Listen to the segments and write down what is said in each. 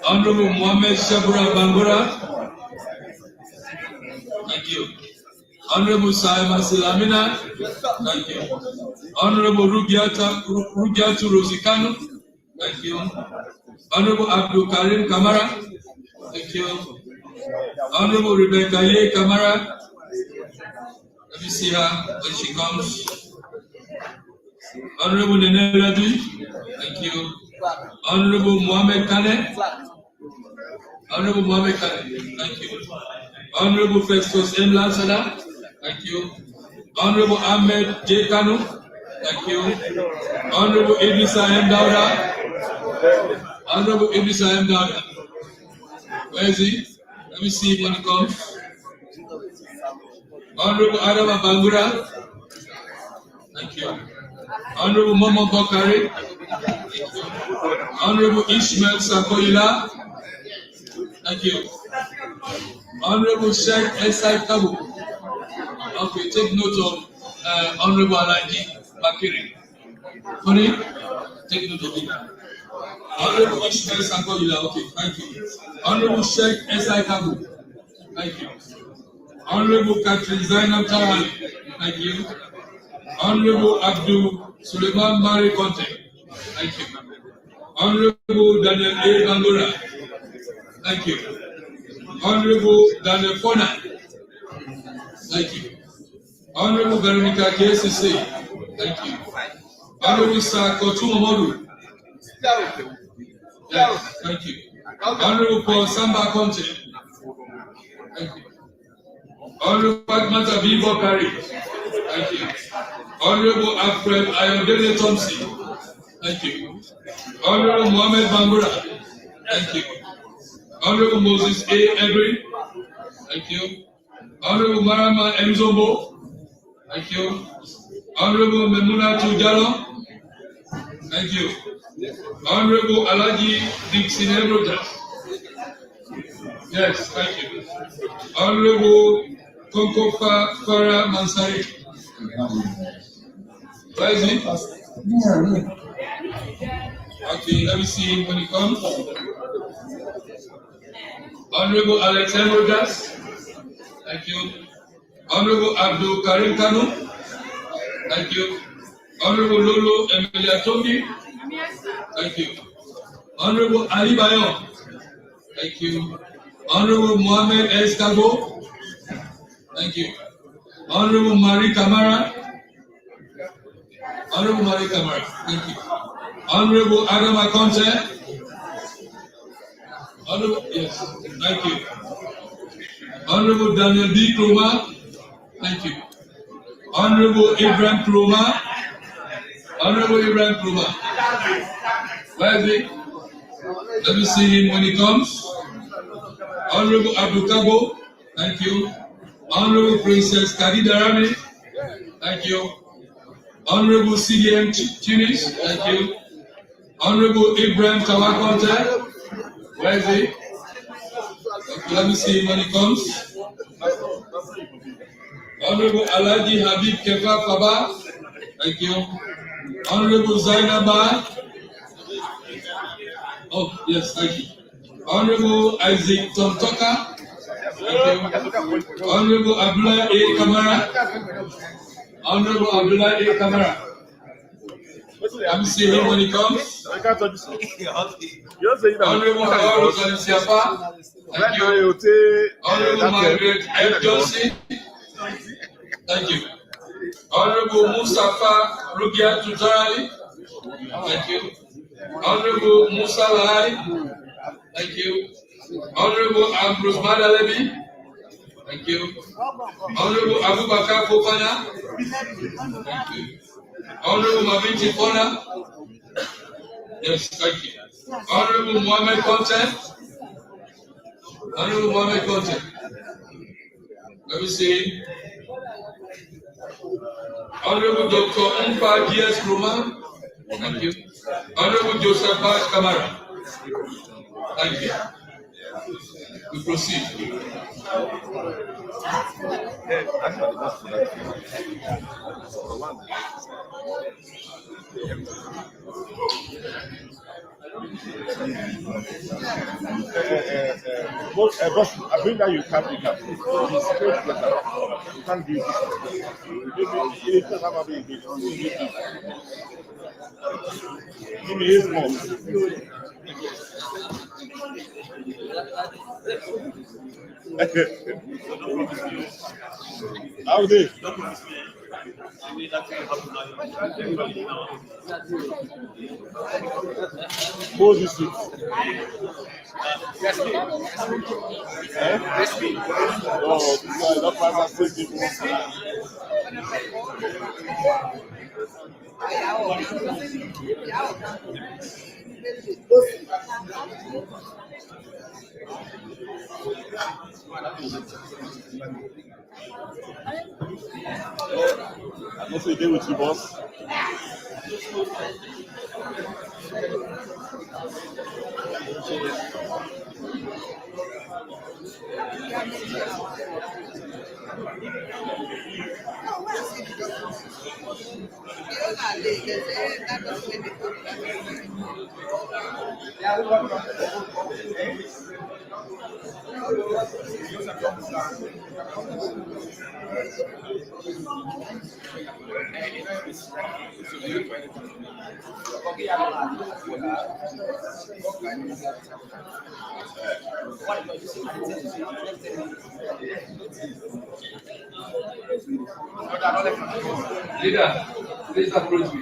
Honorable Mohammed Shabura Bangura. Thank you. Honorable Saima Silamina. Thank you. Honorable Rugiatu Rosikano. Thank you. Honorable Abdul Karim Kamara. Thank you. Honorable Rebecca Ye Kamara. Let me see her when she comes. Honorable Nene Radu. Thank you. Honorable Mohammed Kane. Honorable Mohammed Kane. Thank you. Honorable Festus M. Lansana. Thank you. Honorable Ahmed J. Kanu. Thank you. Honorable Idrissa M. Dauda. Honorable Idrissa M. Dauda. Where is he? Let me see when he comes. Honorable Adam Bangura. Thank you. Honorable Momo Bokari. Honorable Ishmael Sakoila. Thank you. Honorable Sheikh Esai Kabu. Okay, take note of Honorable Alaji Bakiri. Honey, take note of it. Honorable Ishmael Sakoila. Okay, thank you. Honorable Sheikh Esai Kabu. Thank you. Honorable Catherine Zainab Tawali. Thank you. Honorable Abdul Suleiman Mari Conte. Thank you. Honorable Daniel A. Bangura. Thank you. Honorable Daniel Fona. Thank you. Honorable Veronica KCC. Thank you. Honorable Sir Kotu Momodu. Yes, thank you. Honorable Paul Samba Conte. Thank you. Honorable Fatmata Bibo Kari. Thank you. Honorable Alfred Ayodele Thompson. Thank you. Honorable Mohammed Bangura. Thank you. Honorable Moses A. Ebri. Thank you. Honorable Marama Mzombo. Thank you. Honorable Memuna Tujalo. Thank you. Honorable Alaji Dixon Rogers. Yes, thank you. Honorable Konkofa Farah Mansari. Where is he? Okay, let me see him when he comes. Honorable Alex Rogers. Thank you. Honorable Abdul Karim Kanu. Thank you. Honorable Lolo Emilia Tobi. Thank you. Honorable Ali Bayo. Thank you. Honorable Mohammed S. Kabo. Thank you. Honorable Marie Kamara. Honorable Marie Kamara. Thank you. Honorable Adam Akonte. Honorable, yes. Thank you. Honorable Daniel B. Kroma. Thank you. Honorable Ibrahim Kroma. Honorable Ibrahim Kroma. Where is he? Let me see him when he comes. Honorable Abdul Kabo. Thank you. Honorable Princess Kadidarami. Thank you. Honorable CDM Tunis. Thank you. Honorable Ibrahim Kawakonte. Where is he? Okay, let me see him when he comes. Honorable Alaji Habib Kefa Faba. Thank you. Honorable Zainaba. Oh, yes, thank you. Honorable Isaac Tomtoka. Thank you. Honorable Abdullah A. Kamara. Honorable Abdullah A. Kamara. Let me see him when he comes. Honorable Hawaii Siapa. Thank you. Honorable Margaret F. Johnson. Thank you. Honorable Mustafa Rugia Tutari. Thank you. Honorable Musa Lai. Thank you. Honorable Ambrose Madalebi. Thank you. Honorable Abubakar Fofana. Thank you. Honorable Mabinti Fona. Yes, thank you. Honorable Mohammed Conte. Honorable Mohammed Conte. Let me see. Honorable Dr. Umpa G.S. Roman. Thank you. Honorable Joseph Bash Kamara. Thank you. We proceed. Boss, I think that you can't pick up. You can't do this. Give me his more. How's it? Moses. Oh, that's why I said it. What's the deal with you, boss? Leader, please approach me.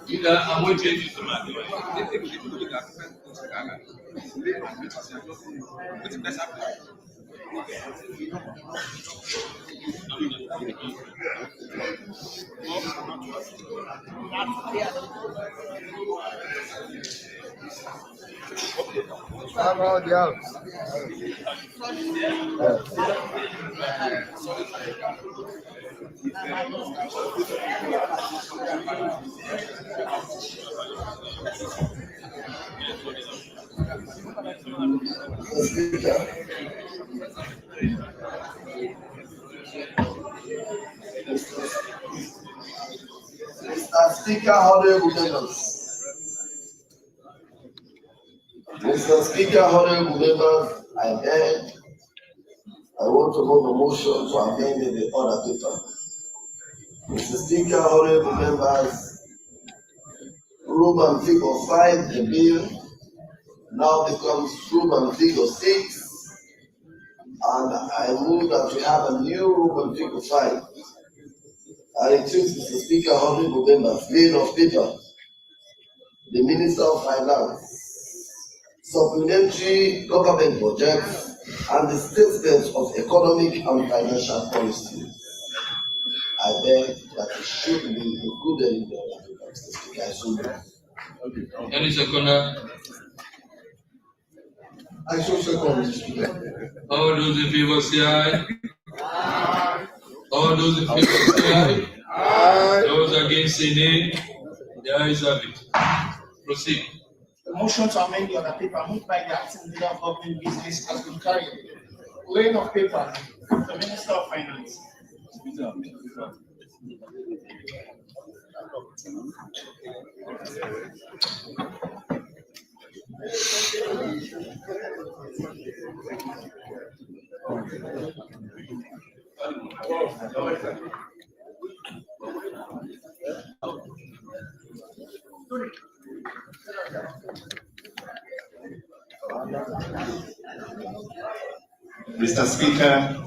Leader, I'm waiting. Mr. Speaker, honorable members. Mr. Speaker, honorable members, I want to move a motion to amend the order paper. Mr. Speaker, honorable members, Roman figure 5, the bill now becomes Roman figure 6, and I move that we have a new Roman figure 5. And it is, Mr. Speaker, honorable members, made of paper, the Minister of Finance, supplementary government budgets, and the statements of economic and financial policy. I beg that it should be included in the order paper, Mr. Speaker. I so move. Any seconder? I so second, Mr. Speaker. All those in favor say aye. All those in favor say aye. Aye. Those against say nay. The ayes have it. Proceed. The motion to amend the other paper moved by the acting leader of government business has been carried. Laying of paper, the Minister of Finance. Mr. Speaker,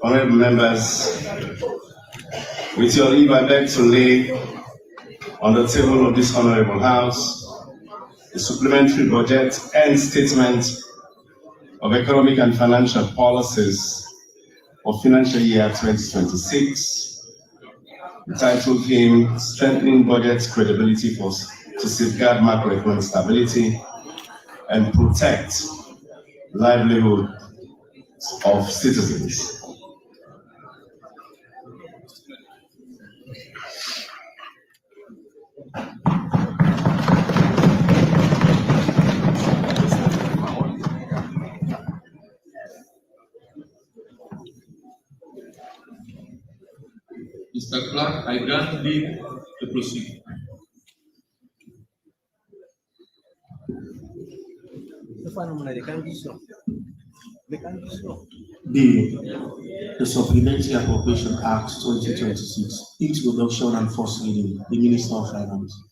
honorable members, with your leave, I beg to lay on the table of this honorable House the supplementary budget and statement of economic and financial policies for financial year 2026, entitled him Strengthening Budget Credibility to Safeguard Macroeconomic Stability and Protect Livelihood of Citizens. Mr. Clerk, I grant leave to proceed. B. The Supplementary Appropriation Act 2026, Introduction and First Reading. The Minister of Finance.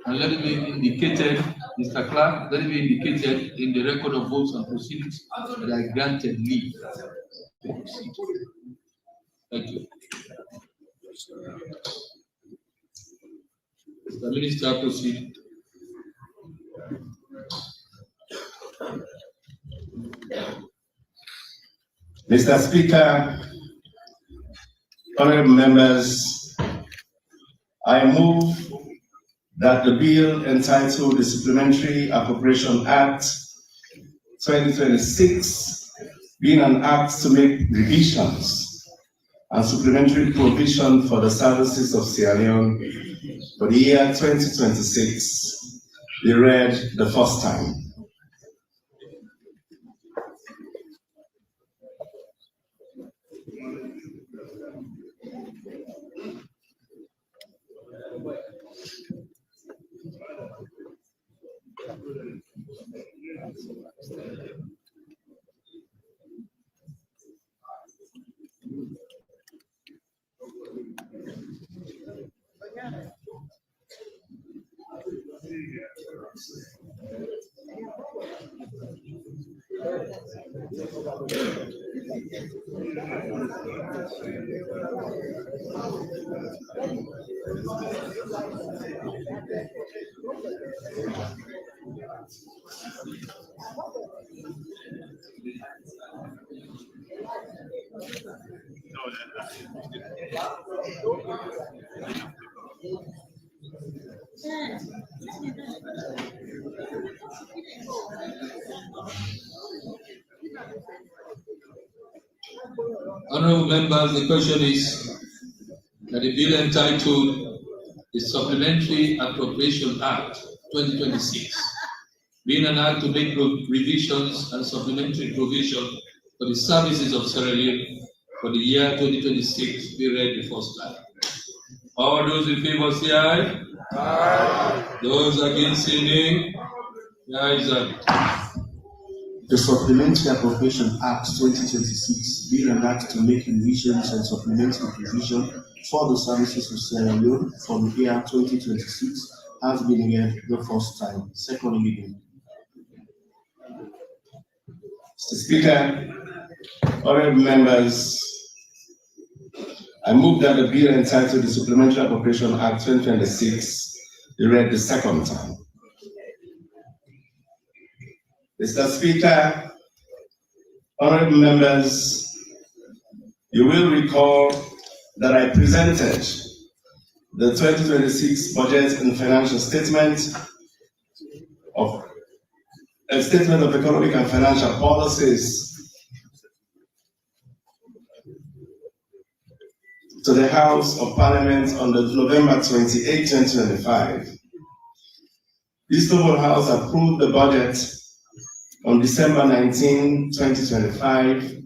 And let it be indicated, Mr. Clerk, let it be indicated in the record of votes and proceedings that I granted leave to proceed. Thank you. Mr. Minister, proceed. Mr. Speaker, honorable members, I move that the bill entitled the Supplementary Appropriation Act 2026, being an act to make revisions and supplementary provision for the services of Sierra Leone for the year 2026, be read the first time. Honorable members, the question is that the bill entitled the Supplementary Appropriation Act 2026, being an act to make revisions and supplementary provision for the services of Sierra Leone for the year 2026, be read the first time. All those in favor say aye. Aye. Those against say nay. The ayes have it. The Supplementary Appropriation Act 2026, being an act to make revisions and supplementary provision for the services of Sierra Leone for the year 2026, has been read the first time. Second reading. Mr. Speaker, honorable members, I move that the bill entitled the Supplementary Appropriation Act 2026 be read the second time. Mr. Speaker, honorable members, you will recall that I presented the 2026 budget and financial statement of economic and financial policies to the House of Parliament on November 28, 2025. This noble House approved the budget on December 19, 2025,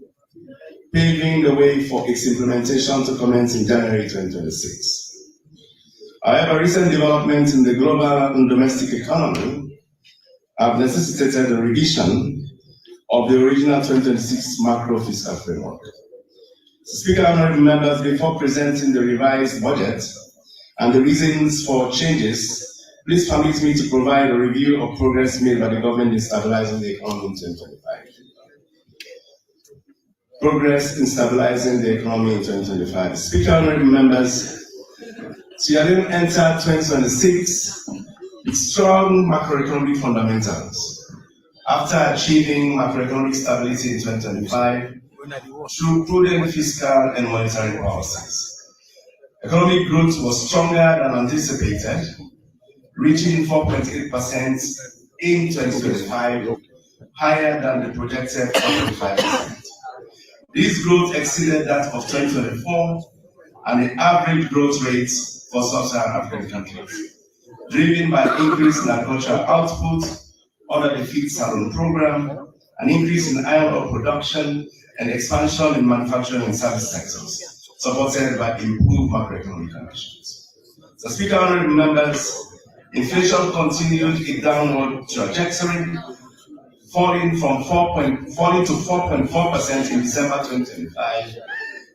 paving the way for its implementation to commence in January 2026. However, recent developments in the global and domestic economy have necessitated a revision of the original 2026 macro fiscal framework. Speaker, honorable members, before presenting the revised budget and the reasons for changes, please permit me to provide a review of progress made by the government in stabilizing the economy in 2025. Progress in stabilizing the economy in 2025. Speaker, honorable members, Sierra Leone entered 2026 with strong macroeconomic fundamentals after achieving macroeconomic stability in 2025 through prudent fiscal and monetary policies. Economic growth was stronger than anticipated, reaching 4.8% in 2025, higher than the projected 4.5%. This growth exceeded that of 2024 and the average growth rates for sub-Saharan African countries, driven by increase in agricultural output under the Feed Salon program, an increase in iron ore production, and expansion in manufacturing and service sectors, supported by improved macroeconomic conditions. So, Speaker, honorable members, inflation continued a downward trajectory, falling to 4.4% in December 2025,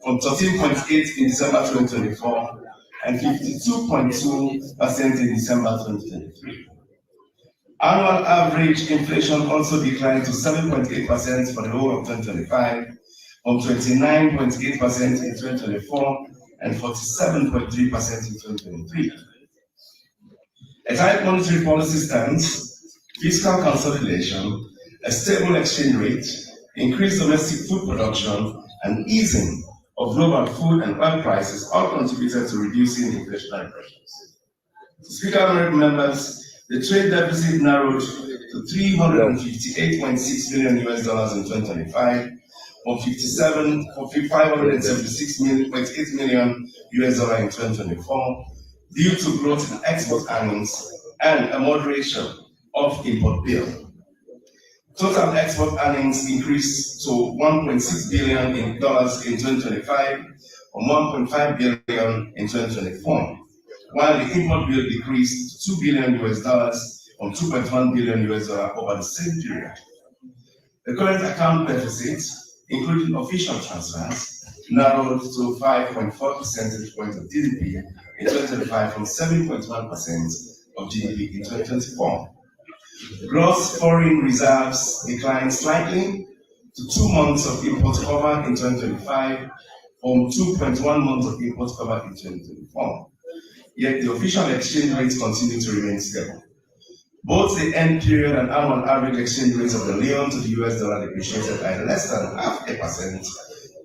from 13.8% in December 2024, and 52.2% in December 2023. Annual average inflation also declined to 7.8% for the whole of 2025, from 29.8% in 2024 and 47.3% in 2023. A tight monetary policy stance, fiscal consolidation, a stable exchange rate, increased domestic food production, and easing of global food and oil prices all contributed to reducing inflationary pressures. Speaker, honorable members, the trade deficit narrowed to $358.6 billion in 2025, from $576.8 million in 2024, due to growth in export earnings and a moderation of import bill. Total export earnings increased to $1.6 billion in 2025 from $1.5 billion in 2024, while the import bill decreased to $2 billion from $2.1 billion over the same period. The current account deficit, including official transfers, narrowed to 5.4 percentage points of GDP in 2025 from 7.1% of GDP in 2024. Gross foreign reserves declined slightly to 2 months of import cover in 2025 from 2.1 months of import cover in 2024. Yet the official exchange rates continue to remain stable. Both the end period and annual average exchange rates of the Leone to the US dollar depreciated by less than 0.5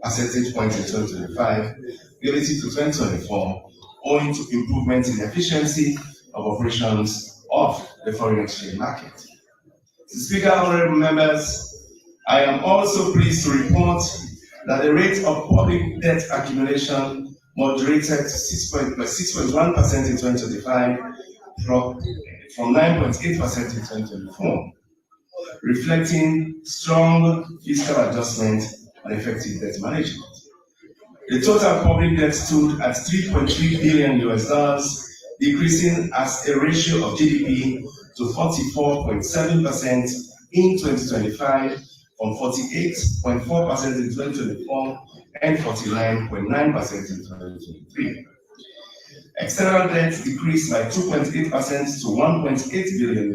percentage point in 2025 relative to 2024, owing to improvements in the efficiency of operations of the foreign exchange market. Speaker, honorable members, I am also pleased to report that the rate of public debt accumulation moderated to 6.1% in 2025 from 9.8% in 2024, reflecting strong fiscal adjustment and effective debt management. The total public debt stood at $3.3 billion, decreasing as a ratio of GDP to 44.7% in 2025 from 48.4% in 2024 and 49.9% in 2023. External debt decreased by 2.8% to $1.8 billion,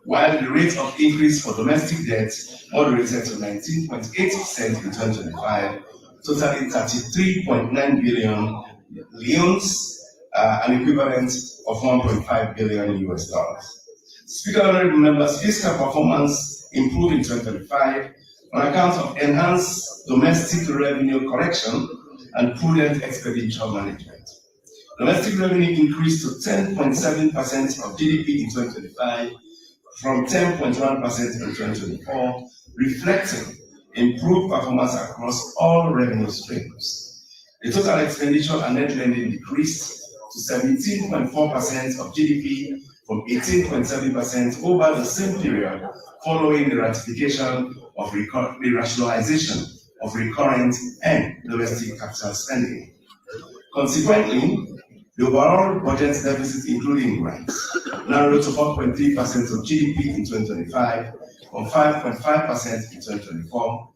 while the rate of increase for domestic debt moderated to 19.8% in 2025, totaling 33.9 billion leones, an equivalent of $1.5 billion. Speaker, honorable members, fiscal performance improved in 2025 on account of enhanced domestic revenue collection and prudent expenditure management. Domestic revenue increased to 10.7% of GDP in 2025 from 10.1% in 2024, reflecting improved performance across all revenue streams. The total expenditure and net lending decreased to 17.4% of GDP from 18.7% over the same period following the ratification of the rationalization of recurrent and domestic capital spending. Consequently, the overall budget deficit, including grants, narrowed to 4.3% of GDP in 2025 from 5.5% in 2024.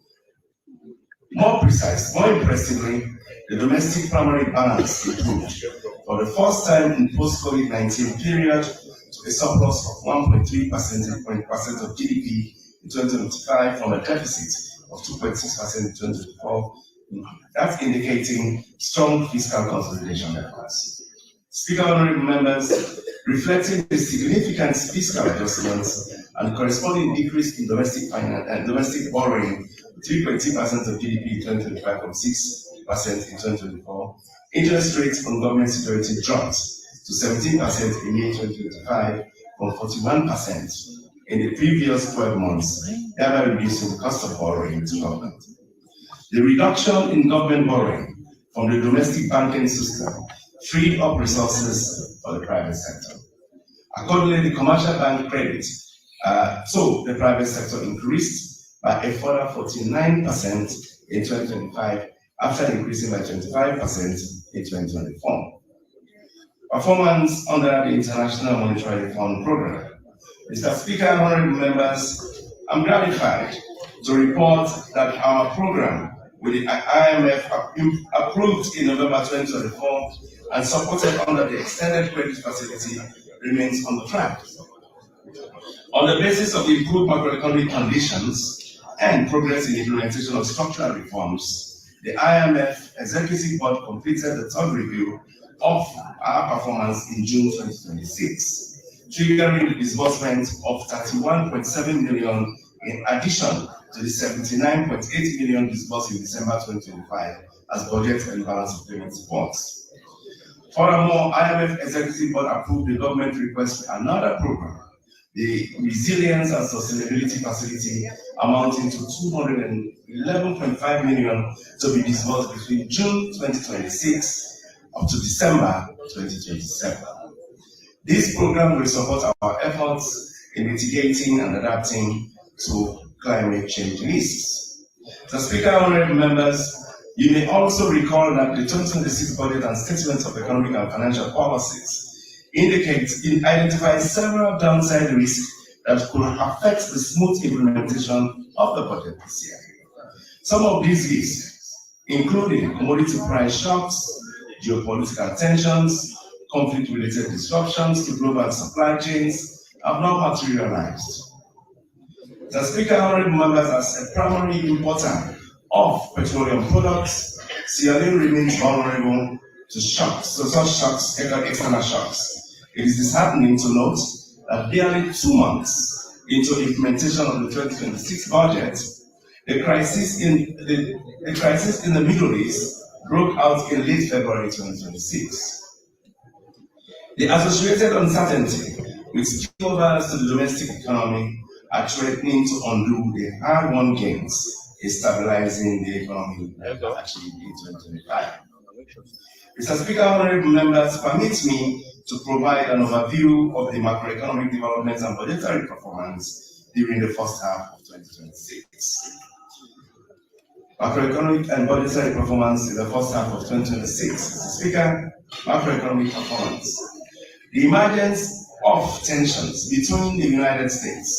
More impressively, the domestic primary balance improved for the first time in post-COVID-19 period to a surplus of 1.3 percentage point of GDP in 2025 from a deficit of 2.6% in 2024. That's indicating strong fiscal consolidation efforts. Speaker, honorable members, reflecting the significant fiscal adjustments and corresponding decrease in domestic borrowing, 3.2% of GDP in 2025 from 6% in 2024, interest rates on government security dropped to 17% in May 2025 from 41% in the previous 12 months, thereby reducing the cost of borrowing to government. The reduction in government borrowing from the domestic banking system freed up resources for the private sector. Accordingly, the commercial bank credit, so the private sector increased by a further 49% in 2025 after increasing by 25% in 2024. Performance under the International Monetary Fund program. Mr. Speaker, honorable members, I'm gratified to report that our program with the IMF approved in November 2024 and supported under the extended credit facility remains on the track. On the basis of improved macroeconomic conditions and progress in implementation of structural reforms, the IMF Executive Board completed the third review of our performance in June 2026, triggering the disbursement of 31.7 million in addition to the 79.8 million disbursed in December 2025 as budget and balance of payment supports. Furthermore, IMF Executive Board approved the government request for another program, the Resilience and Sustainability Facility, amounting to 211.5 million to be disbursed between June 2026 up to December 2027. This program will support our efforts in mitigating and adapting to climate change risks. So, Speaker, honorable members, you may also recall that the 2026 budget and statement of economic and financial policies identifies several downside risks that could affect the smooth implementation of the budget this year. Some of these risks, including commodity price shocks, geopolitical tensions, conflict-related disruptions to global supply chains, have not materialized. The Speaker, honorable members, as a primary importer of petroleum products, Sierra Leone remains vulnerable to shocks, so such shocks, external shocks. It is disheartening to note that barely 2 months into implementation of the 2026 budget, the crisis in the Middle East broke out in late February 2026. The associated uncertainty with spillovers to the domestic economy are threatening to undo the hard-won gains in stabilizing the economy achieved in 2025. Mr. Speaker, honorable members, permit me to provide an overview of the macroeconomic developments and budgetary performance during the first half of 2026. Macroeconomic and budgetary performance in the first half of 2026. Mr. Speaker, macroeconomic performance. The emergence of tensions between the United States,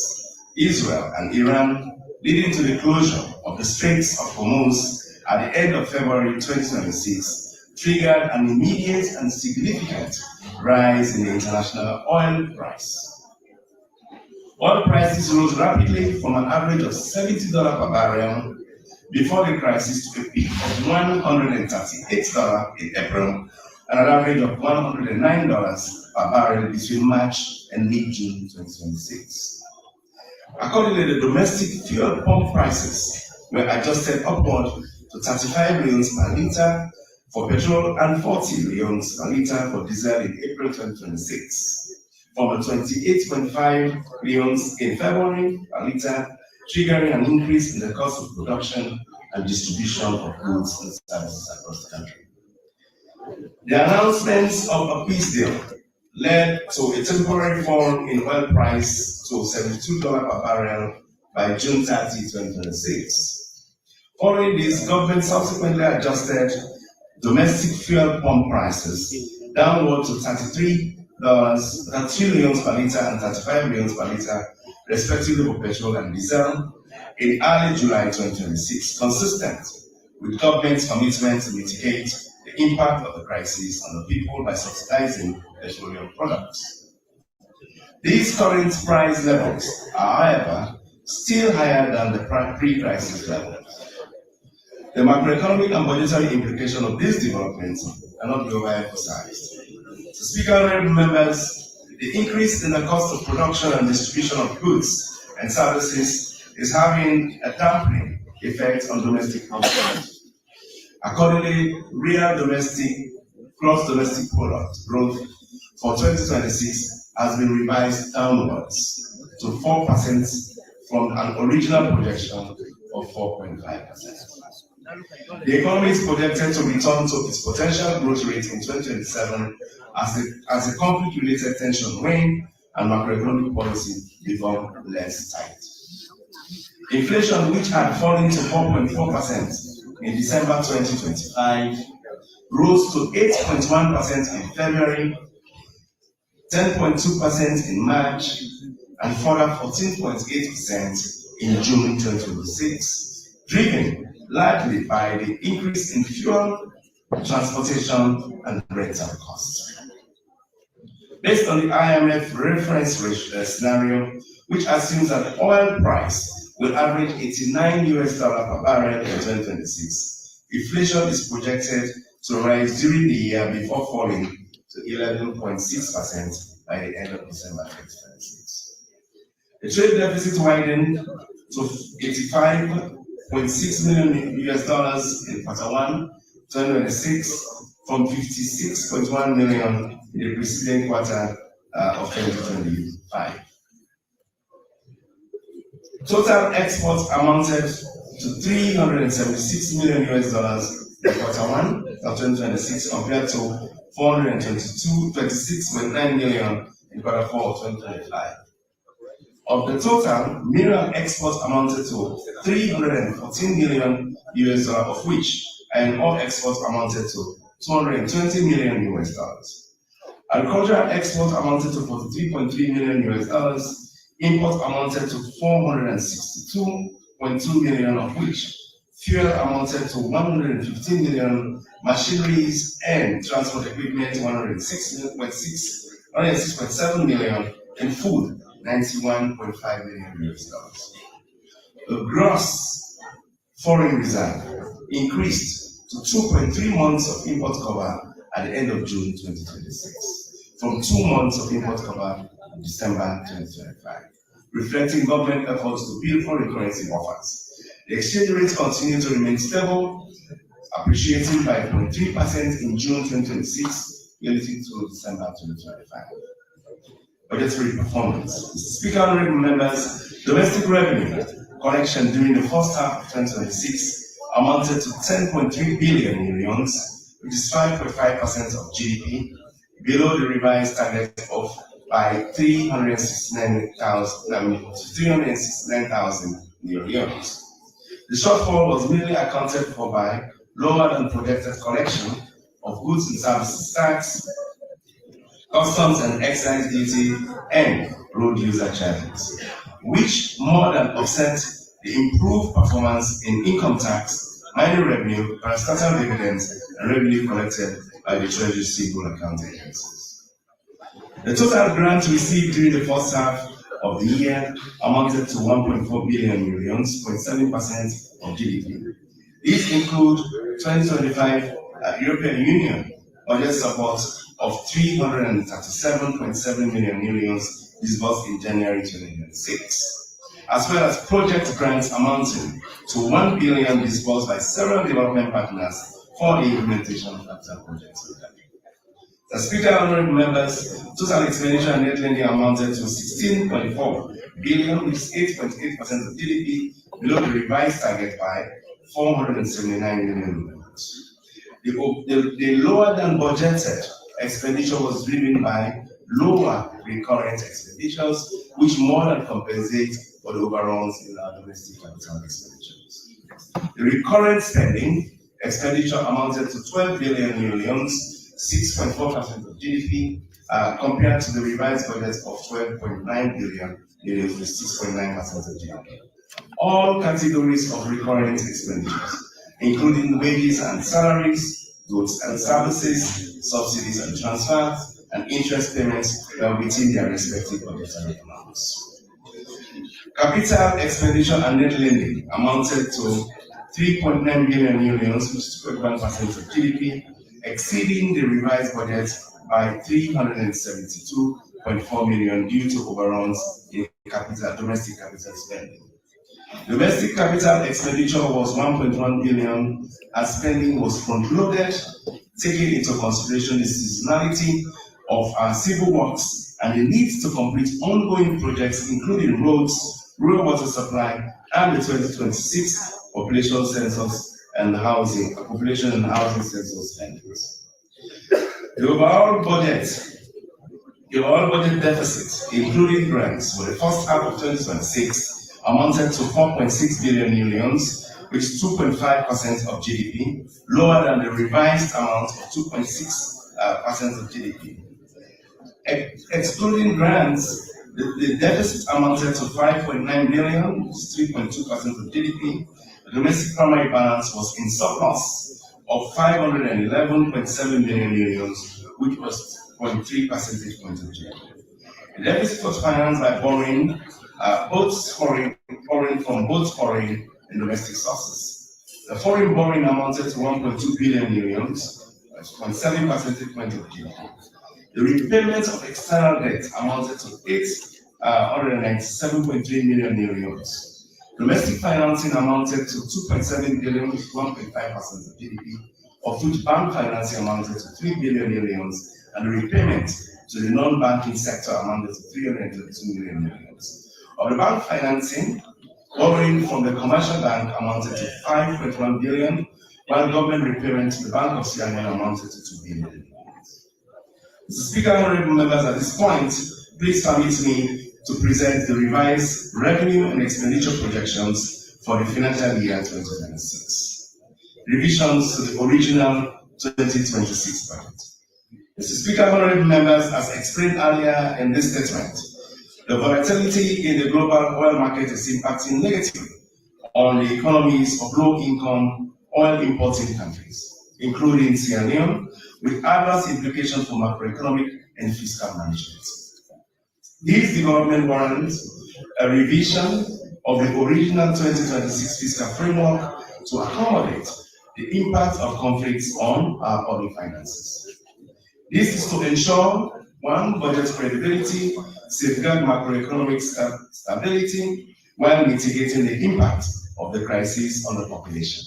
Israel, and Iran, leading to the closure of the Straits of Hormuz at the end of February 2026, triggered an immediate and significant rise in the international oil price. Oil prices rose rapidly from an average of $70 per barrel before the crisis to a peak of $138 in April and an average of $109 per barrel between March and mid-June 2026. Accordingly, the domestic fuel pump prices were adjusted upward to 35 reals per litre for petrol and 40 reals per litre for diesel in April 2026, from 28.5 reals in February per litre, triggering an increase in the cost of production and distribution of goods and services across the country. The announcements of a peace deal led to a temporary fall in oil price to $72 per barrel by June 30, 2026. Following this, government subsequently adjusted domestic fuel pump prices downward to $33 leons per litre and 35 leons per litre, respectively, for petrol and diesel in early July 2026, consistent with government's commitment to mitigate the impact of the crisis on the people by subsidizing petroleum products. These current price levels are, however, still higher than the pre-crisis levels. The macroeconomic and budgetary implications of these developments are not overemphasized. So, Speaker, honorable members, the increase in the cost of production and distribution of goods and services is having a dampening effect on domestic consumption. Accordingly, real gross domestic product growth for 2026 has been revised downwards to 4% from an original projection of 4.5%. The economy is projected to return to its potential growth rate in 2027 as the conflict-related tension wane and macroeconomic policy become less tight. Inflation, which had fallen to 4.4% in December 2025, rose to 8.1% in February, 10.2% in March, and further 14.8% in June 2026, driven largely by the increase in fuel, transportation, and rental costs. Based on the IMF reference scenario, which assumes that oil price will average $89 per barrel in 2026, inflation is projected to rise during the year before falling to 11.6% by the end of December 2026. The trade deficit widened to $85.6 million in Q1 2026 from $56.1 million in the preceding quarter of 2025. Total exports amounted to $376 million in Q1 of 2026 compared to $426.9 million in Q4 of 2025. Of the total, mineral exports amounted to $314 million of which iron ore exports amounted to $220 million. Agricultural exports amounted to $43.3 million. Imports amounted to $462.2 million, of which fuel amounted to $115 million, machineries and transport equipment $106.7 million, and food $91.5 million. The gross foreign reserve increased to 2.3 months of import cover at the end of June 2026, from 2 months of import cover in December 2025, reflecting government efforts to build foreign currency buffers. The exchange rate continued to remain stable, appreciating by 0.3% in June 2026 relative to December 2025. Budgetary performance. Mr. Speaker, honorable members, domestic revenue collection during the first half of 2026 amounted to 10.3 billion millions, which is 5.5% of GDP, below the revised target of by 369,000 millions. The shortfall was mainly accounted for by lower than projected collection of goods and services tax, customs and excise duty, and road user charges, which more than offset the improved performance in income tax, mining revenue, parastatal dividends, and revenue collected by the Treasury Civil Account Agencies. The total grants received during the first half of the year amounted to 1.4 billion millions, 0.7% of GDP. These include 2025 European Union budget support of 337.7 million millions disbursed in January 2026, as well as project grants amounting to 1 billion disbursed by several development partners for the implementation of capital projects. The Speaker, honorable members, total expenditure and net lending amounted to 16.4 billion, which is 8.8% of GDP, below the revised target by 479 million. The lower than budgeted expenditure was driven by lower recurrent expenditures, which more than compensate for the overruns in our domestic capital expenditures. The recurrent spending expenditure amounted to 12 billion millions, 6.4% of GDP, compared to the revised budget of 12.9 billion millions, with 6.9% of GDP. All categories of recurrent expenditures, including wages and salaries, goods and services, subsidies and transfers, and interest payments, were within their respective budgetary amounts. Capital expenditure and net lending amounted to 3.9 billion millions, which is 2.1% of GDP, exceeding the revised budget by 372.4 million due to overruns in domestic capital spending. Domestic capital expenditure was 1.1 billion, as spending was front-loaded, taking into consideration the seasonality of our civil works and the need to complete ongoing projects, including roads, rural water supply, and the 2026 population census and housing census endings. The overall budget deficit, including grants, for the first half of 2026 amounted to 4.6 billion millions, which is 2.5% of GDP, lower than the revised amount of 2.6% of GDP. Excluding grants, the deficit amounted to 5.9 billion, which is 3.2% of GDP. The domestic primary balance was in surplus of 511.7 billion millions, which was 0.3 percentage points of GDP. The deficit was financed by borrowing from both foreign and domestic sources. The foreign borrowing amounted to 1.2 billion millions, 0.7 percentage points of GDP. The repayment of external debt amounted to 897.3 million millions. Domestic financing amounted to 2.7 billion, 1.5% of GDP, of which bank financing amounted to 3 billion millions, and the repayment to the non-banking sector amounted to 332 million millions. Of the bank financing, borrowing from the commercial bank amounted to 5.1 billion, while government repayment to the Bank of Sierra Leone amounted to 2 billion. Mr. Speaker, honorable members, at this point, please permit me to present the revised revenue and expenditure projections for the financial year 2026. Revisions to the original 2026 budget. Mr. Speaker, honorable members, as explained earlier in this statement, the volatility in the global oil market is impacting negatively on the economies of low-income oil importing countries, including Sierra Leone, with adverse implications for macroeconomic and fiscal management. This development warrants a revision of the original 2026 fiscal framework to accommodate the impact of conflicts on our public finances. This is to ensure, one, budget credibility, safeguard macroeconomic stability, while mitigating the impact of the crisis on the population.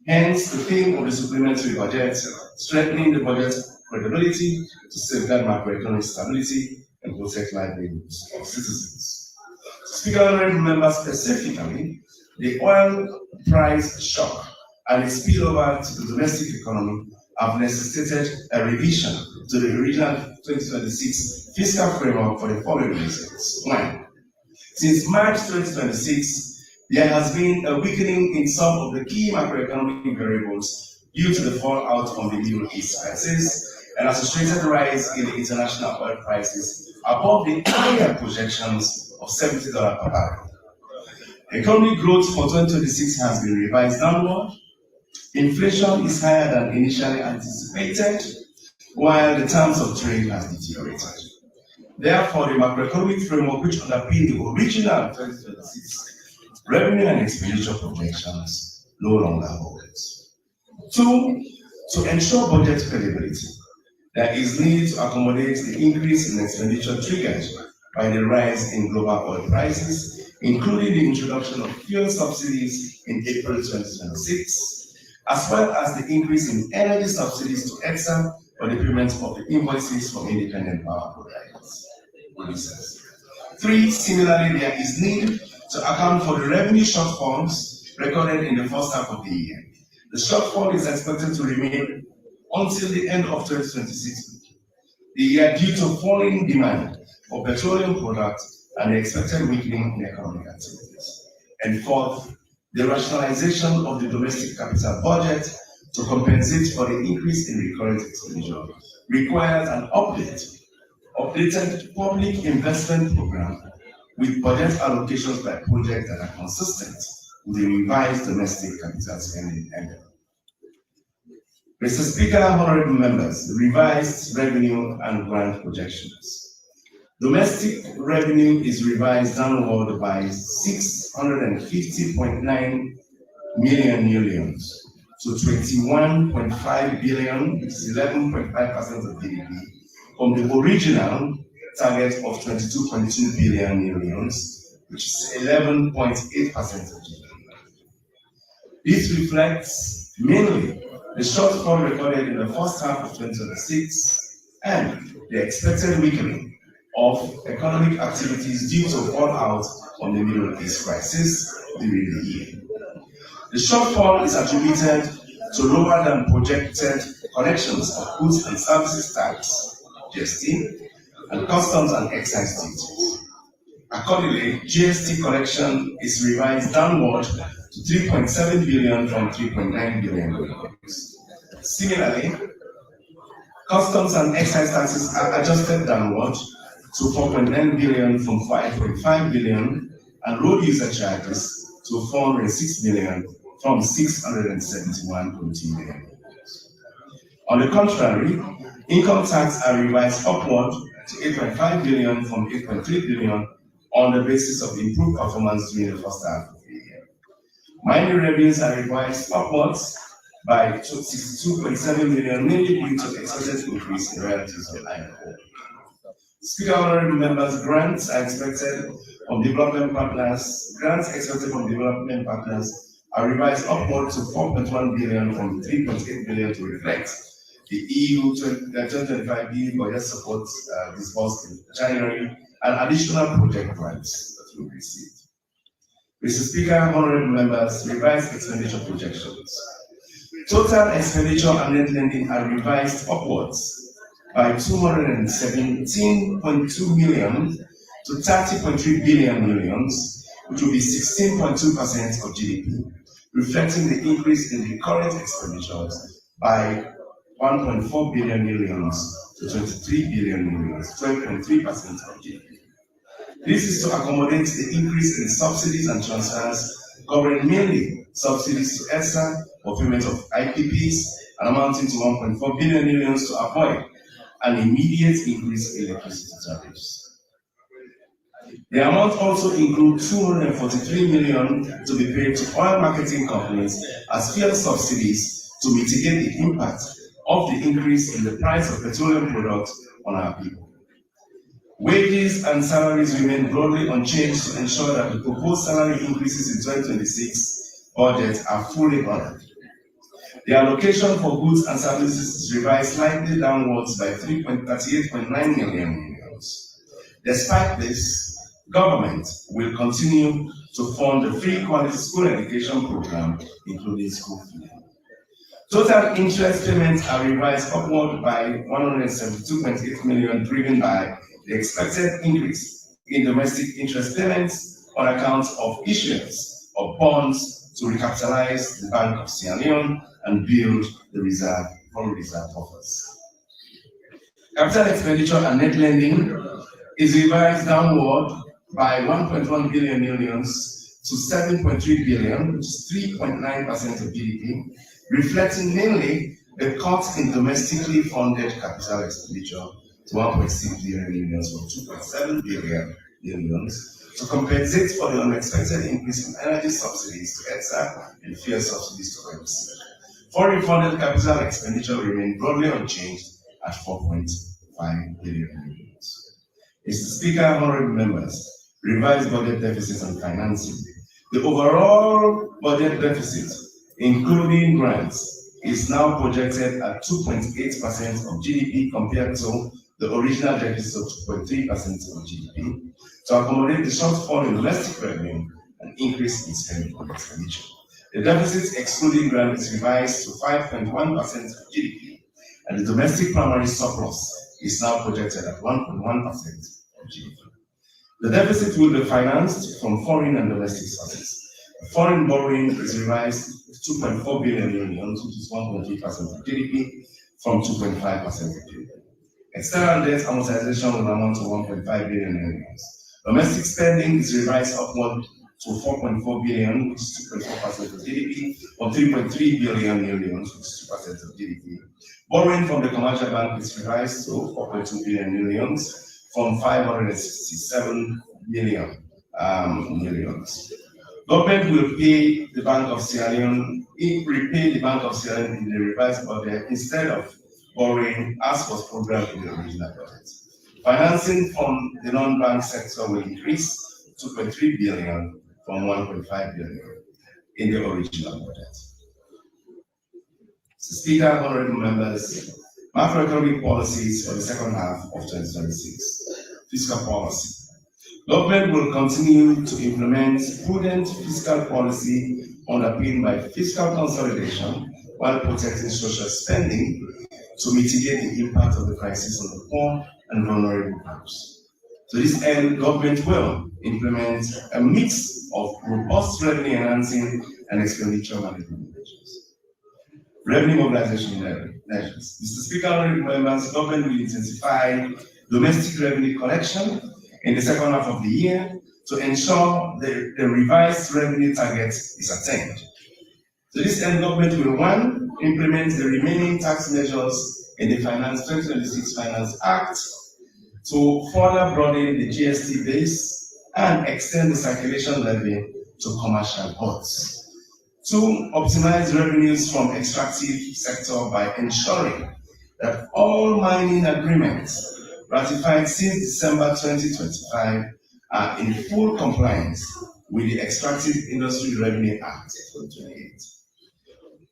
Hence, the theme of the supplementary budget, strengthening the budget credibility to safeguard macroeconomic stability and protect livelihoods of citizens. Speaker, honorable members, specifically, the oil price shock and its spillover to the domestic economy have necessitated a revision to the original 2026 fiscal framework for the following reasons. One, since March 2026, there has been a weakening in some of the key macroeconomic variables due to the fallout from the Middle East crisis and associated rise in the international oil prices above the earlier projections of $70 per barrel. Economic growth for 2026 has been revised downward. Inflation is higher than initially anticipated, while the terms of trade has deteriorated. Therefore, the macroeconomic framework which underpinned the original 2026 revenue and expenditure projections no longer holds. Two, to ensure budget credibility, there is need to accommodate the increase in expenditure triggered by the rise in global oil prices, including the introduction of fuel subsidies in April 2026, as well as the increase in energy subsidies to EXA for the payment of the invoices from independent power providers. Three, similarly, there is need to account for the revenue shortfalls recorded in the first half of the year, The shortfall is expected to remain until the end of 2026, the year due to falling demand for petroleum products and the expected weakening in economic activities. And fourth, the rationalization of the domestic capital budget to compensate for the increase in recurrent expenditure requires an updated public investment program with budget allocations by project that are consistent with the revised domestic capital spending envelope. Mr. Speaker, honorable members, the revised revenue and grant projections. Domestic revenue is revised downward by 650.9 million to 21.5 billion, which is 11.5% of GDP, from the original target of 22.2 billion, which is 11.8% of GDP. This reflects mainly the shortfall recorded in the first half of 2026 and the expected weakening of economic activities due to fallout from the Middle East crisis during the year. The shortfall is attributed to lower than projected collections of goods and services tax, GST, and customs and excise duties. Accordingly, GST collection is revised downward to 3.7 billion from 3.9 billion. Similarly, customs and excise taxes are adjusted downward to 4.9 billion from 5.5 billion, and road user charges to 406 million from 671.2 million. On the contrary, income tax are revised upward to 8.5 billion from 8.3 billion on the basis of improved performance during the first half of the year. Mining revenues are revised upwards by 62.7 million, mainly due to expected increase in royalties on iron ore. Speaker, honorable members, grants expected from development partners are revised upward to 4.1 billion from 3.8 billion to reflect the EU 2025 EU budget support disbursed in January and additional project grants that we received. Mr. Speaker, honorable members, revised expenditure projections. Total expenditure and net lending are revised upwards by 217.2 million to 30.3 billion, which will be 16.2% of GDP, reflecting the increase in the current expenditures by 1.4 billion to 23 billion, 12.3% of GDP. This is to accommodate the increase in subsidies and transfers, covering mainly subsidies to ESA for payment of IPPs and amounting to 1.4 billion to avoid an immediate increase in electricity tariffs. The amount also includes 243 million to be paid to oil marketing companies as fuel subsidies to mitigate the impact of the increase in the price of petroleum products on our people. Wages and salaries remain broadly unchanged to ensure that the proposed salary increases in 2026 budget are fully honored. The allocation for goods and services is revised slightly downwards by 38.9 million euros. Despite this, government will continue to fund the free quality school education program, including school feeding. Total interest payments are revised upward by 172.8 million, driven by the expected increase in domestic interest payments on account of issuance of bonds to recapitalize the Bank of Sierra Leone and build the foreign reserve buffers. Capital expenditure and net lending is revised downward by 1.1 billion to 7.3 billion, which is 3.9% of GDP, reflecting mainly the cut in domestically funded capital expenditure to 1.6 billion from 2.7 billion to compensate for the unexpected increase in energy subsidies to ETSA and fuel subsidies to MC. Foreign funded capital expenditure remained broadly unchanged at 4.5 billion. Mr. Speaker, honorable members, revised budget deficit and financing. The overall budget deficit, including grants, is now projected at 2.8% of GDP compared to the original deficit of 2.3% of GDP, to accommodate the shortfall in domestic revenue and increase in spending on expenditure. The deficit excluding grant is revised to 5.1% of GDP, and the domestic primary surplus is now projected at 1.1% of GDP. The deficit will be financed from foreign and domestic sources. Foreign borrowing is revised to 2.4 billion unions, which is 1.3% of GDP, from 2.5% of GDP. External debt amortization will amount to 1.5 billion unions. Domestic spending is revised upward to 4.4 billion, which is 2.4% of GDP, from 3.3 billion unions, which is 2% of GDP. Borrowing from the commercial bank is revised to 4.2 billion unions, from 567 million millions. Government will repay the Bank of Sierra Leone in the revised budget instead of borrowing as was programmed in the original budget. Financing from the non-bank sector will increase to 2.3 billion from 1.5 billion in the original budget. Speaker, honorable members, macroeconomic policies for the second half of 2026. Fiscal policy. Government will continue to implement prudent fiscal policy underpinned by fiscal consolidation while protecting social spending to mitigate the impact of the crisis on the poor and vulnerable groups. To this end, government will implement a mix of robust revenue enhancing and expenditure management measures. Revenue mobilization measures. Mr. Speaker, honorable members, government will intensify domestic revenue collection in the second half of the year to ensure the revised revenue target is attained. To this end, government will, 1, implement the remaining tax measures in the 2026 Finance Act to further broaden the GST base and extend the circulation levy to commercial goods. 2, optimize revenues from extractive sector by ensuring that all mining agreements ratified since December 2025 are in full compliance with the Extractive Industry Revenue Act 2028.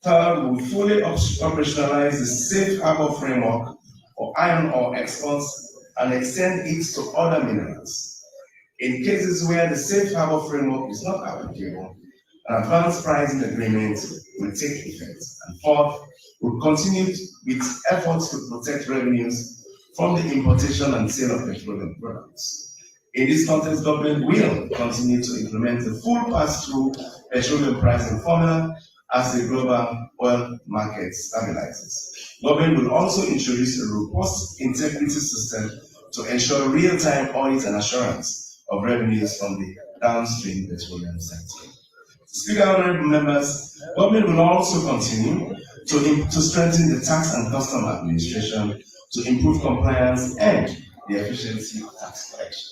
3rd, we will fully operationalize the safe harbor framework for iron ore exports and extend it to other minerals. In cases where the safe harbor framework is not applicable, an advanced pricing agreement will take effect. And 4th, we'll continue with efforts to protect revenues from the importation and sale of petroleum products. In this context, government will continue to implement the full pass-through petroleum pricing formula as the global oil market stabilizes. Government will also introduce a robust integrity system to ensure real-time audit and assurance of revenues from the downstream petroleum sector. Speaker, honorable members, government will also continue to strengthen the tax and custom administration to improve compliance and the efficiency of tax collection.